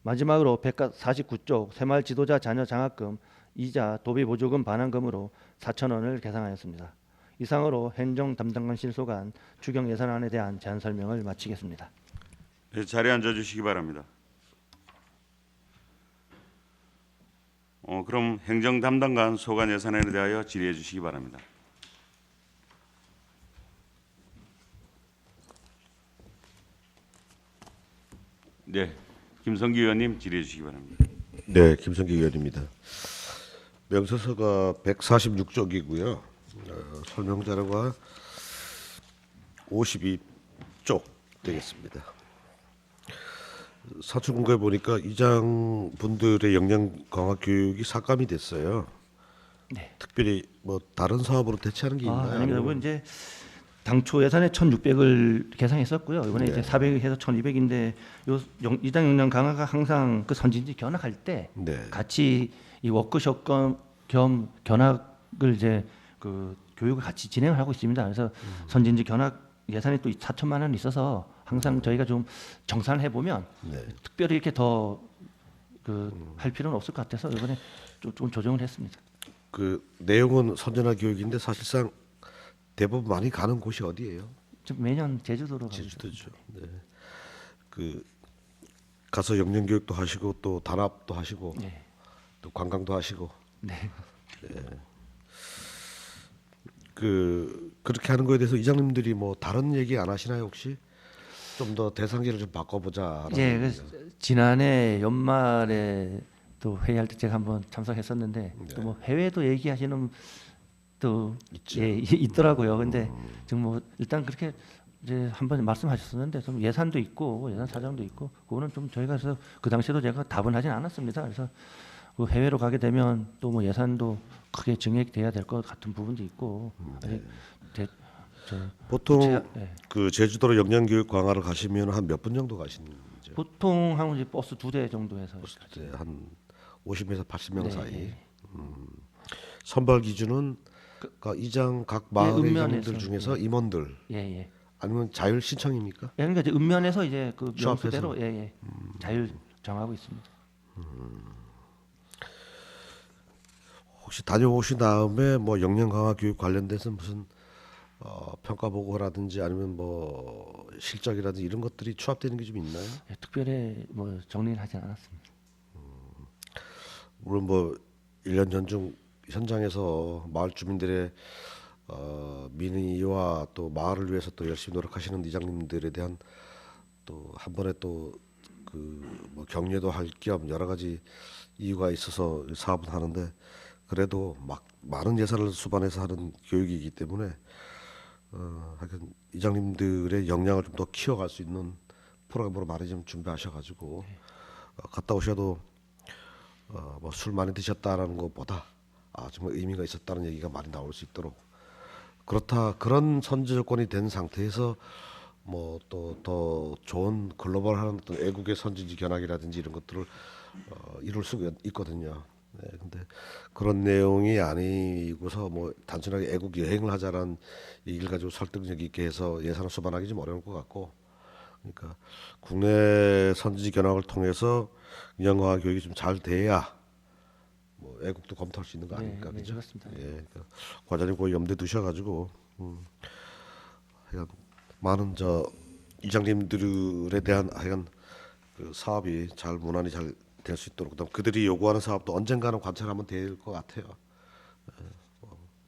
마지막으로 149쪽 새마을 지도자 자녀 장학금 이자 도비 보조금 반환금으로 4천 원을 계상하였습니다. 이상으로 행정 담당관실 소관 추경 예산안에 대한 제안 설명을 마치겠습니다. 네, 자리에 앉아 주시기 바랍니다. 그럼 행정 담당관 소관 예산안에 대하여 질의해 주시기 바랍니다. 네, 김성기 의원님 질의해 주시기 바랍니다. 네, 김성기 의원입니다. 명세서가 146쪽이고요. 설명 자료가 52쪽 되겠습니다. 사출공고에 보니까 이장 분들의 역량 강화 교육이 삭감이 됐어요. 네. 특별히 뭐 다른 사업으로 대체하는 게 있나요? 아닙니다. 이건 이제 당초 예산에 1,600을 계상했었고요. 이번에 네. 이제 400해서 1,200인데 요 이장 역량 강화가 항상 그 선진지 견학할 때 네. 같이 이 워크숍 겸 견학을 이제 그 교육을 같이 진행을 하고 있습니다. 그래서 선진지 견학 예산이 또 4천만 원 있어서 항상 저희가 좀 정산을 해보면 네. 특별히 이렇게 더 할 필요는 없을 것 같아서 이번에 좀 조정을 했습니다. 그 내용은 선전화 교육인데 사실상 대부분 많이 가는 곳이 어디예요? 지금 매년 제주도로 가고 제주도죠. 네. 그 가서 영양 교육도 하시고 또 단합도 하시고 네. 또 관광도 하시고. 네. 네. 그렇게 하는 거에 대해서 이장님들이 뭐 다른 얘기 안 하시나요 혹시? 좀 더 대상지를 좀 바꿔보자. 예, 지난해 연말에 또 회의할 때 제가 한번 참석했었는데 또 뭐 해외도 얘기하시는 또 예, 있더라고요. 근데 지금 뭐 일단 그렇게 이제 한번 말씀하셨었는데 좀 예산도 있고 예산 사정도 있고 그거는 좀 저희가 그래서 그 당시에도 제가 답은 하진 않았습니다. 그래서 그 해외로 가게 되면 또 뭐 예산도 크게 증액돼야 될 것 같은 부분도 있고 보통 그 제주도로 영양 교육 강화를 가시면 한 몇 분 정도 가시는지? 보통 한 이제 버스 2대 정도 해서 한 50에서 80명 네. 사이. 선발 기준은 그러니까 이장 각 마을의 이장님들 중에서 임원들 아니면 자율 신청입니까? 예, 그러니까 이제 읍면에서 이제 그 취합해서? 명수대로 자율 정하고 있습니다. 혹시 다녀오신 다음에 뭐 영양 강화 교육 관련돼서 무슨 평가 보고라든지 아니면 뭐 실적이라든지 이런 것들이 추합되는 게 좀 있나요? 예, 특별히 뭐 정리는 하지 않았습니다. 물론 뭐 1년 전중 현장에서 마을 주민들의 민의와 또 마을을 위해서 또 열심히 노력하시는 이장님들에 대한 또 한 번에 또 그 뭐 격려도 할 겸 여러 가지 이유가 있어서 사업을 하는데 그래도 막 많은 예산을 수반해서 하는 교육이기 때문에 하여튼 이장님들의 역량을 좀 더 키워갈 수 있는 프로그램으로 많이 좀 준비하셔가지고 갔다 오셔도 뭐 술 많이 드셨다라는 것보다 정말 의미가 있었다는 얘기가 많이 나올 수 있도록 그런 선제 조건이 된 상태에서 뭐 또 더 좋은 글로벌한 어떤 애국의 선진지 견학이라든지 이런 것들을 이룰 수가 있거든요. 네, 근데 그런 내용이 아니고서 뭐 단순하게 애국 여행을 하자라는 얘기를 가지고 설득력 있게 해서 예산을 수반하기 좀 어려울 것 같고, 그러니까 국내 선진지 견학을 통해서 영어화 교육이 좀 잘 돼야 뭐 애국도 검토할 수 있는 거 아닙니까, 그죠? 그렇습니다. 예, 그러니까 과장님 그 염두에 두셔가지고 하여간 많은 이장님들에 대한 하여간 그 사업이 잘 무난히 잘 될 수 있도록 그다음 그들이 요구하는 사업도 언젠가는 관찰하면 될 것 같아요.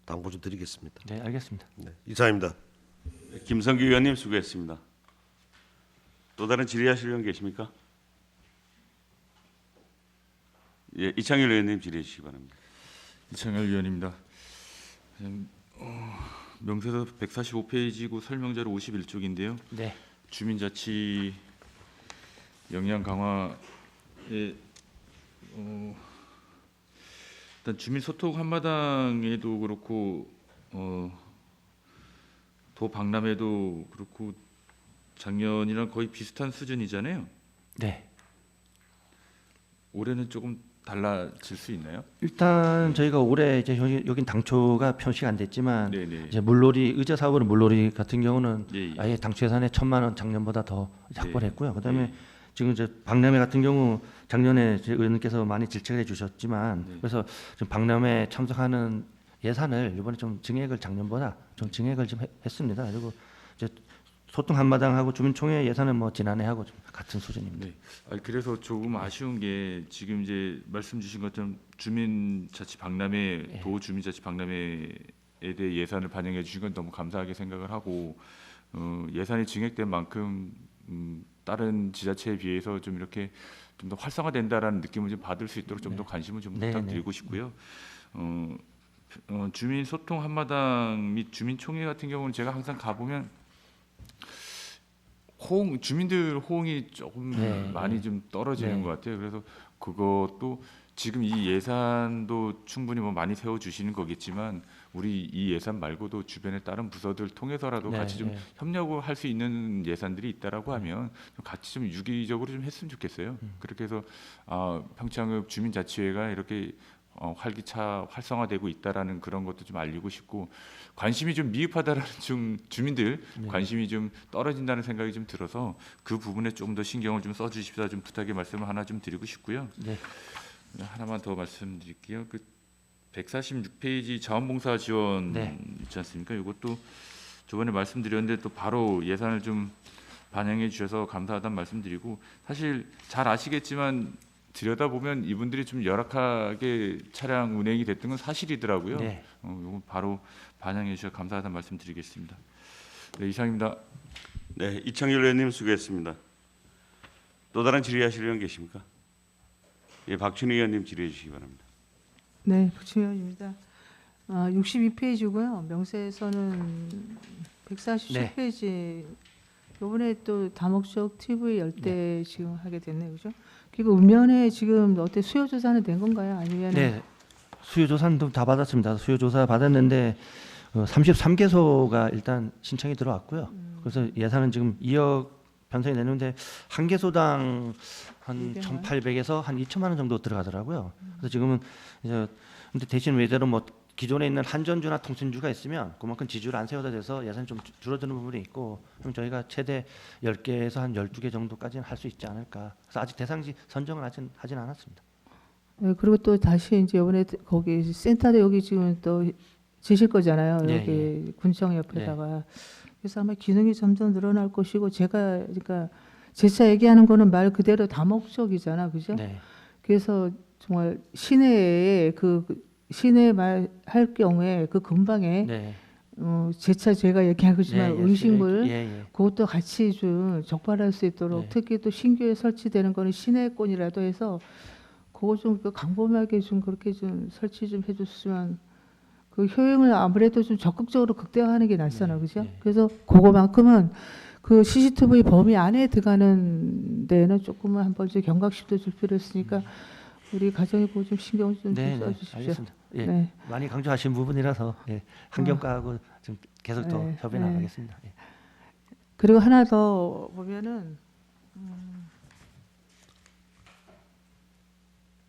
당부 좀 드리겠습니다. 네, 알겠습니다. 네, 이상입니다. 김성규 의원님 수고했습니다. 또 다른 질의하실 의원 계십니까? 예, 이창일 의원님 질의해 주시기 바랍니다. 이창일 의원입니다. 명세서 145페이지고 설명자로 51쪽인데요. 네. 주민자치 역량 강화에 일단 주민 소통 한마당에도 그렇고 도 박람회도 그렇고 작년이랑 거의 비슷한 수준이잖아요. 네. 올해는 조금 달라질 수 있나요? 일단 저희가 올해 이제 여긴 당초가 표시가 안 됐지만 네네. 이제 물놀이 의자 사업으로 물놀이 같은 경우는 예. 아예 당초 예산에 1,000만 원 작년보다 더 확보를 예. 했고요. 그다음에 예. 지금 이제 박람회 같은 경우 작년에 이제 의원님께서 많이 질책을 해주셨지만 네. 그래서 지금 박람회 참석하는 예산을 이번에 좀 증액을 작년보다 좀 증액을 좀 했습니다. 그리고 이제 소통 한마당하고 주민총회 예산은 뭐 지난해하고 좀 같은 수준입니다. 네. 그래서 조금 아쉬운 게 지금 이제 말씀 주신 것처럼 주민자치 박람회 도 주민자치 박람회에 대해 예산을 반영해 주신 건 너무 감사하게 생각을 하고 예산이 증액된 만큼 다른 지자체에 비해서 좀 이렇게 좀 더 활성화된다라는 느낌을 좀 받을 수 있도록 좀 더 관심을 좀 부탁드리고 싶고요. 주민 소통 한마당 및 주민총회 같은 경우는 제가 항상 가보면 주민들 호응이 조금 많이 좀 떨어지는 것 같아요. 그래서 그것도 지금 이 예산도 충분히 뭐 많이 세워 주시는 거겠지만 우리 이 예산 말고도 주변의 다른 부서들 통해서라도 같이 좀 협력을 할 수 있는 예산들이 있다라고 하면 좀 같이 좀 유기적으로 좀 했으면 좋겠어요. 그렇게 해서 평창읍 주민자치회가 이렇게 활성화되고 있다라는 그런 것도 좀 알리고 싶고, 관심이 좀 미흡하다라는 주민들 관심이 좀 떨어진다는 생각이 좀 들어서 그 부분에 좀 더 신경을 좀 써주십사 좀 부탁의 말씀을 하나 좀 드리고 싶고요. 네. 하나만 더 말씀드릴게요. 그 146페이지 자원봉사 지원 있지 않습니까? 이것도 저번에 말씀드렸는데 또 바로 예산을 좀 반영해 주셔서 감사하다는 말씀드리고, 사실 잘 아시겠지만 들여다보면 이분들이 좀 열악하게 차량 운행이 됐던 건 사실이더라고요. 네. 이거 바로 반영해 주셔서 감사하다는 말씀드리겠습니다. 네, 이상입니다. 네, 이창열 의원님 수고했습니다. 또 다른 질의하실 의원 계십니까? 예, 박춘희 의원님 질의해 주시기 바랍니다. 네, 박춘희입니다. 62페이지고요. 명세서는 147페이지. 이번에 또 다목적 TV 열대 지금 하게 됐네요, 그죠? 그리고 읍면에 지금 어때 수요 조사는 된 건가요? 아니면 네, 수요 조사는 다 받았습니다. 수요 조사 받았는데 33개소가 일단 신청이 들어왔고요. 그래서 예산은 지금 2억 변성이 되는데 한 개소당 한 1,800에서 한 2천만 원 정도 들어가더라고요. 그래서 지금은 이제 근데 대신 외대로 뭐 기존에 있는 한전주나 통신주가 있으면 그만큼 지주를 안 세워도 돼서 예산이 좀 줄어드는 부분이 있고, 그럼 저희가 최대 10개에서 한 12개 정도까지는 할 수 있지 않을까. 그래서 아직 대상지 선정은 아직 하진 않았습니다. 네, 그리고 또 다시 이제 이번에 거기 센터도 여기 지금 또 지실 거잖아요. 네, 여기 군청 옆에다가. 그래서 아마 기능이 점점 늘어날 것이고, 제가 그러니까 제차 얘기하는 거는 말 그대로 다목적이잖아, 그죠? 네. 그래서 정말 시내에 시내 말 할 경우에 그 근방에 네. 제차 제가 얘기하지만 의식물 예. 그것도 같이 좀 적발할 수 있도록 네. 특히 또 신규에 설치되는 거는 시내권이라도 해서 그거 좀 강범하게 좀 그렇게 좀 설치 좀 해줬으면 그 효용을 아무래도 좀 적극적으로 극대화하는 게 낫잖아, 그죠? 그래서 그거만큼은 그 CCTV 범위 안에 들어가는 데는 조금은 한 번 좀 경각심도 줄 필요 있으니까 우리 가정에 그거 좀 신경 좀 써주십시오. 알겠습니다. 예, 네. 많이 강조하신 부분이라서 환경과하고 좀 계속 더 협의 나가겠습니다. 예. 그리고 하나 더 보면은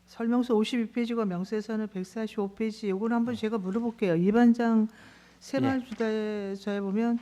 설명서 52페이지가 명세서는 145페이지. 요거는 한번 제가 물어볼게요. 일반장 새마을 주도자에 보면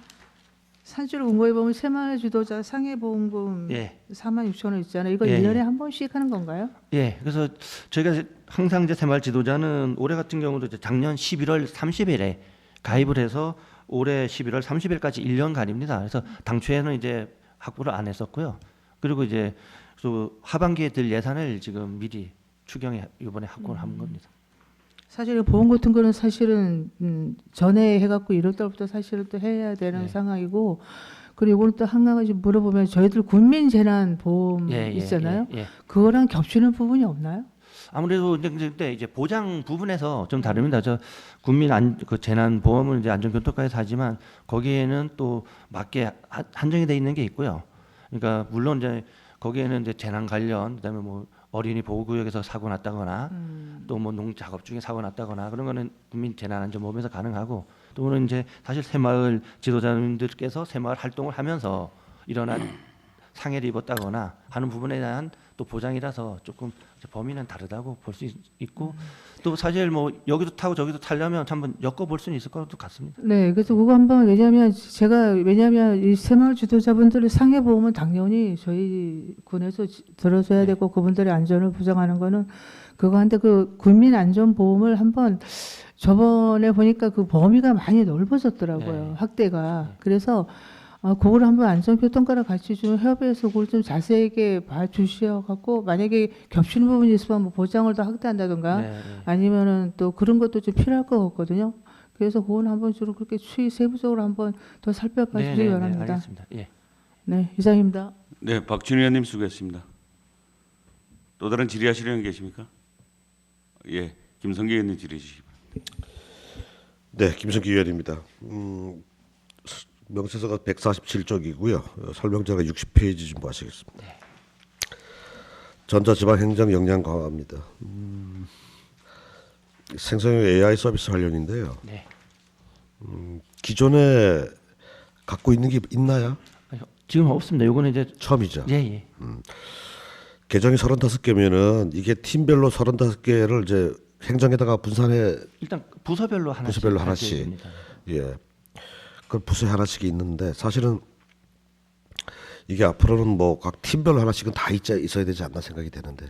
산지를 공고해 보면 새마을 주도자 상해 보험금 46,000원 있잖아요. 이거 1년에 한 번씩 하는 건가요? 예. 그래서 저희가 항상 이제 새마을 지도자는 올해 같은 경우도 이제 작년 11월 30일에 가입을 해서 올해 11월 30일까지 1년간입니다. 그래서 당초에는 이제 확보를 안 했었고요. 그리고 이제 또 하반기에 들 예산을 지금 미리 추경에 이번에 확보를 한 겁니다. 사실 보험 같은 거는 사실은 전에 해갖고 1월 달부터 사실은 또 해야 되는 상황이고, 그리고 이걸 또 한 가지 물어보면 저희들 국민재난보험 있잖아요. 그거랑 겹치는 부분이 없나요? 아무래도 이제 보장 부분에서 좀 다릅니다. 저 그 재난보험은 이제 안전교통과에서 하지만 거기에는 또 맞게 한정이 돼 있는 게 있고요. 그러니까 물론 이제 거기에는 이제 재난 관련, 그다음에 뭐 어린이 보호구역에서 사고 났다거나 또 뭐 농 작업 중에 사고 났다거나 그런 거는 국민재난안전보험에서 가능하고, 또는 이제 사실 새마을 지도자님들께서 새마을 활동을 하면서 일어난 상해를 입었다거나 하는 부분에 대한 또 보장이라서 조금 범위는 다르다고 볼 수 있고, 또 사실 뭐 여기도 타고 저기도 타려면 한번 엮어볼 수는 있을 것 같습니다. 네, 그래서 그거 한번 왜냐하면 이 새마을 지도자분들의 상해 보험은 당연히 저희 군에서 들어줘야 되고 그분들의 안전을 보장하는 거는 그거 한데 그 국민 안전 보험을 한번 저번에 보니까 그 범위가 많이 넓어졌더라고요. 확대가. 그래서 그걸 한번 안전교통과랑 같이 좀 협의해서 그걸 좀 자세하게 봐주셔갖고 만약에 겹치는 부분이 있으면 뭐 보장을 더 확대한다든가 아니면은 또 그런 것도 좀 필요할 것 같거든요. 그래서 그건 한번 주로 그렇게 세부적으로 한번 더 살펴봐 주시기 바랍니다. 알겠습니다. 예. 네, 이상입니다. 네, 박준희 의원님 수고했습니다. 또 다른 질의하실 의원 계십니까? 예, 김성기 의원님 질의해 주시기 바랍니다. 네, 김성기 의원입니다. 명세서가 147쪽이고요. 설명자가 60페이지 좀 보시겠습니다. 전자지방행정 역량 강화입니다. 생성형 AI 서비스 관련인데요. 기존에 갖고 있는 게 있나요? 지금 없습니다. 요거는 이제 처음이죠. 예. 계정이 35개면은 이게 팀별로 35개를 이제 행정에다가 분산해 일단 부서별로 하나씩. 부서별로 할 하나씩. 계획입니다. 예. 그 부서에 하나씩 있는데 사실은 이게 앞으로는 뭐 각 팀별로 하나씩은 다 있어야 되지 않나 생각이 되는데.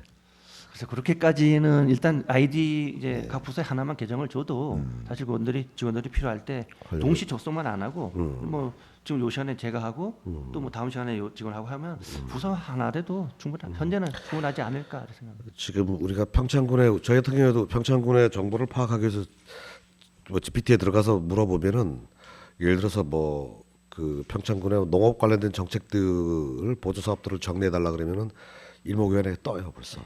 그래서 그렇게까지는 일단 아이디 이제 각 부서에 하나만 계정을 줘도 사실 직원들이 필요할 때 동시 접속만 안 하고 뭐 지금 요 시간에 제가 하고 또 뭐 다음 시간에 요 직원하고 하면 부서 하나라도 현재는 충분하지 않을까 생각합니다. 지금 우리가 저희 같은 경우에도 평창군의 정보를 파악하기 위해서 뭐 GPT에 들어가서 물어보면은 예를 들어서 뭐 그 평창군의 농업 관련된 정책들 보조 사업들을 정리해 달라 그러면은 일목요연에 떠요 벌써.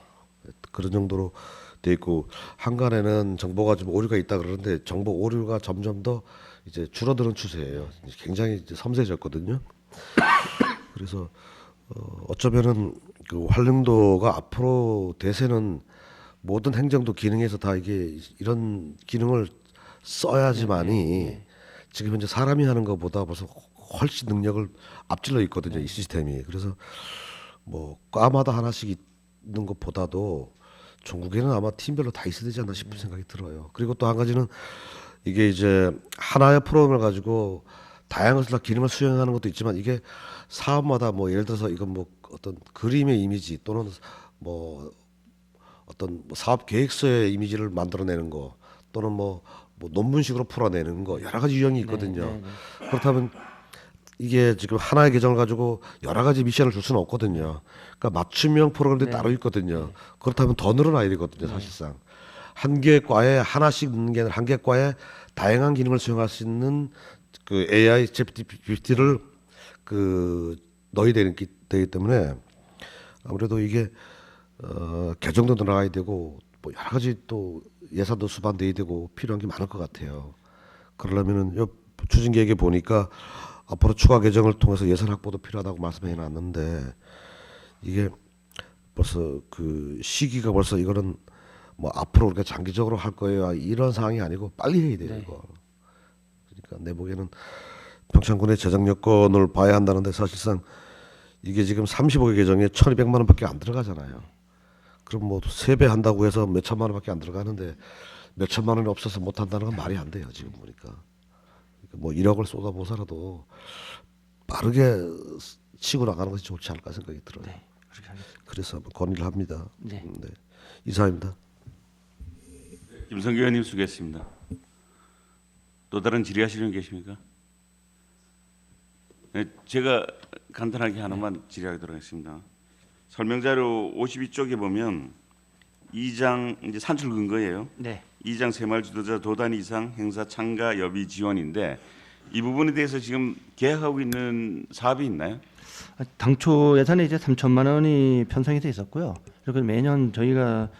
그런 정도로 돼 있고 한간에는 정보가 좀 오류가 있다 그러는데 정보 오류가 점점 더 이제 줄어드는 추세예요. 굉장히 이제 섬세해졌거든요. 그래서 어쩌면은 그 활용도가 앞으로 대세는 모든 행정도 기능에서 다 이게 이런 기능을 써야지만이 지금 현재 사람이 하는 것보다 벌써 훨씬 능력을 앞질러 있거든요. 이 시스템이. 그래서 뭐 과마다 하나씩 있는 것보다도 전국에는 아마 팀별로 다 있어야 되지 않나 싶은 생각이 들어요. 그리고 또 한 가지는 이게 이제 하나의 프로그램을 가지고 다양한 기능을 수행하는 것도 있지만 이게 사업마다 뭐 예를 들어서 이건 뭐 어떤 그림의 이미지 또는 뭐 어떤 뭐 사업 계획서의 이미지를 만들어내는 거 또는 뭐 논문식으로 풀어내는 거 여러 가지 유형이 있거든요. 그렇다면 이게 지금 하나의 계정을 가지고 여러 가지 미션을 줄 수는 없거든요. 그러니까 맞춤형 프로그램들이 따로 있거든요. 그렇다면 더 늘어나야 되거든요, 사실상. 한 개 과에 하나씩 넣는 게 아니라 한 개 과에 다양한 기능을 수행할 수 있는 그 AI GPT를 그 넣어야 되기 때문에 아무래도 이게 계정도 늘어나야 되고 뭐 여러 가지 또 예산도 수반돼야 되고 필요한 게 많을 것 같아요. 그러려면은 추진계획에 보니까 앞으로 추가 개정을 통해서 예산 확보도 필요하다고 말씀해 놨는데 이게 벌써 그 시기가 벌써 이거는 뭐 앞으로 우리가 장기적으로 할 거예요 이런 상황이 아니고 빨리 해야 돼요. 이거. 그러니까 내 보기에는 평창군의 재정 여건을 봐야 한다는데 사실상 이게 지금 35개 계정에 1,200만 원밖에 안 들어가잖아요. 그럼 뭐 3배 한다고 해서 몇 천만 원밖에 안 들어가는데 몇 천만 원이 없어서 못 한다는 건 말이 안 돼요. 지금 보니까. 뭐 1억을 쏟아부어서라도 빠르게 치고 나가는 것이 좋지 않을까 생각이 들어요. 네, 그렇게 하겠습니다. 그래서 한번 건의를 합니다. 네. 이상입니다. 김성규 의원님 수고했습니다. 또 다른 질의하시는 분 계십니까? 네, 제가 간단하게 하나만 질의하도록 하겠습니다. 설명자료 52쪽에 보면 2장 이제 산출 근거예요. 네. 2장 새마을 지도자 도단 이상 행사 참가 여비 지원인데 이 부분에 대해서 지금 계획하고 있는 사업이 있나요? 당초 예산에 이제 3천만 원이 편성이 돼 있었고요. 그리고 매년 저희가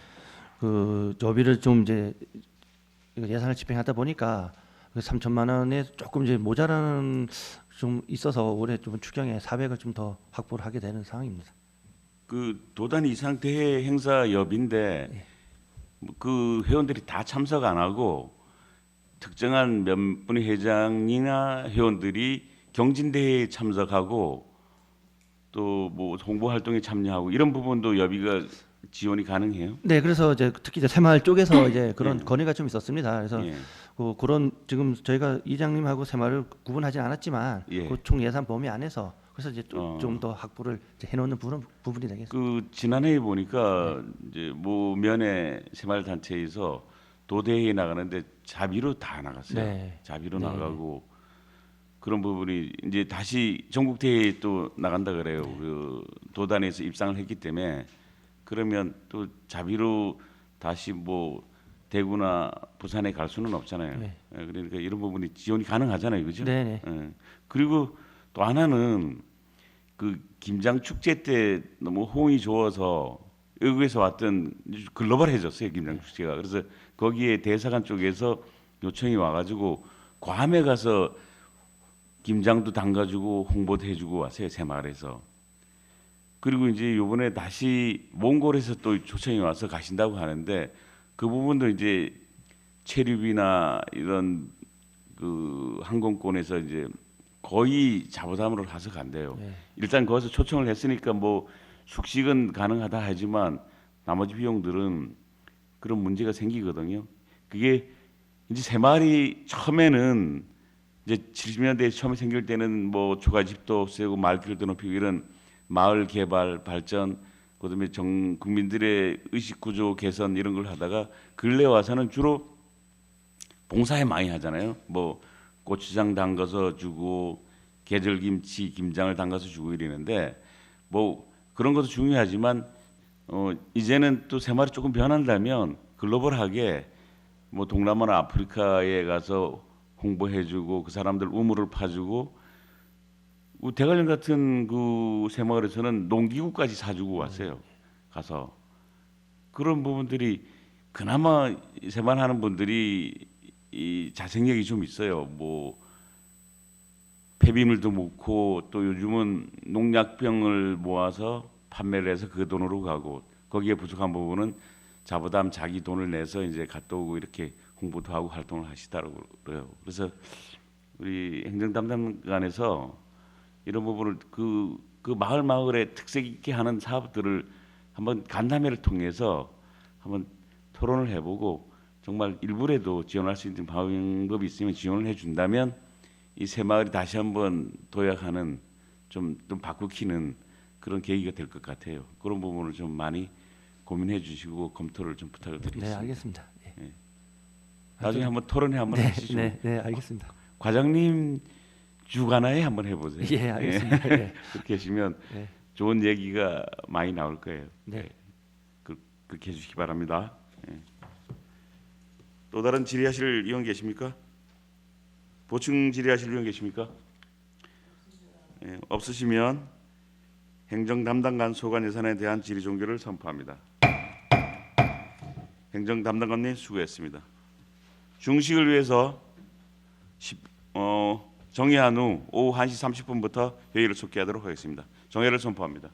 그 여비를 좀 이제 예산을 집행하다 보니까 그 3천만 원에 조금 이제 모자라는 좀 있어서 올해 좀 추경에 400을 좀 더 확보를 하게 되는 상황입니다. 그 도단 이상 대회 행사 여비인데 그 회원들이 다 참석 안 하고 특정한 몇 분의 회장이나 회원들이 경진대회에 참석하고 또 뭐 홍보 활동에 참여하고 이런 부분도 여비가 지원이 가능해요? 네, 그래서 이제 특히 이제 새마을 쪽에서 이제 그런 건의가 좀 있었습니다. 그래서 그런 지금 저희가 이장님하고 새마을을 구분하지 않았지만 그 총 예산 범위 안에서 그래서 이제 좀 더 확보를 이제 해놓는 부분이 되겠습니다. 그 지난해에 보니까 이제 모 면의 새마을 단체에서 도대회에 나가는데 자비로 다 나갔어요. 네. 자비로 나가고 그런 부분이 이제 다시 전국 대회에 또 나간다 그래요. 그 도단에서 입상을 했기 때문에 그러면 또 자비로 다시 뭐 대구나 부산에 갈 수는 없잖아요. 네. 그러니까 이런 부분이 지원이 가능하잖아요, 그죠? 네. 그리고 또 하나는 그 김장 축제 때 너무 호응이 좋아서 외국에서 왔던 글로벌해졌어요, 김장 축제가. 그래서 거기에 대사관 쪽에서 요청이 와가지고 괌에 가서 김장도 담가주고 홍보도 해주고 왔어요, 새마을에서. 그리고 이제 요번에 다시 몽골에서 또 초청이 와서 가신다고 하는데 그 부분도 이제 체류비나 이런 그 항공권에서 이제 거의 자부담으로 가서 간대요. 일단 거기서 초청을 했으니까 뭐 숙식은 가능하다 하지만 나머지 비용들은 그런 문제가 생기거든요. 그게 이제 새마을이 처음에는 이제 70년대 처음에 생길 때는 뭐 초가집도 없애고 말길도 높이고 이런 마을 개발 발전 그다음에 국민들의 의식 구조 개선 이런 걸 하다가 근래 와서는 주로 봉사에 많이 하잖아요. 뭐 고추장 담가서 주고 계절김치, 김장을 담가서 주고 이러는데 뭐 그런 것도 중요하지만 이제는 또 새마을이 조금 변한다면 글로벌하게 뭐 동남아나 아프리카에 가서 홍보해주고 그 사람들 우물을 파주고 대관령 같은 그 새마을에서는 농기구까지 사주고 왔어요. 가서 그런 부분들이 그나마 새마을 하는 분들이 이 자생력이 좀 있어요. 뭐 폐비물도 묻고 또 요즘은 농약병을 모아서 판매를 해서 그 돈으로 가고 거기에 부족한 부분은 자부담 자기 돈을 내서 이제 갔다 오고 이렇게 홍보도 하고 활동을 하시더라고요. 그래서 우리 행정담당관에서 이런 부분을 그 마을의 특색 있게 하는 사업들을 한번 간담회를 통해서 한번 토론을 해보고 정말 일부라도 지원할 수 있는 방법이 있으면 지원을 해준다면 이 새마을이 다시 한번 도약하는 좀 바꾸키는 그런 계기가 될 것 같아요. 그런 부분을 좀 많이 고민해 주시고 검토를 좀 부탁을 드리겠습니다. 네, 알겠습니다. 예. 나중에 한번 토론회 한번 하시죠. 네, 알겠습니다. 과장님 주간화에 한번 해보세요. 예, 알겠습니다. 예. 그렇게 하시면 네. 좋은 얘기가 많이 나올 거예요. 네. 예. 그렇게 해주시기 바랍니다. 예. 또 다른 질의하실 의원 계십니까? 보충 질의하실 의원 계십니까? 예, 없으시면 행정 담당관 소관 예산에 대한 질의 종결을 선포합니다. 행정 담당관님 수고했습니다. 중식을 위해서 정의한 후 오후 1시 30분부터 회의를 속개하도록 하겠습니다. 정회를 선포합니다.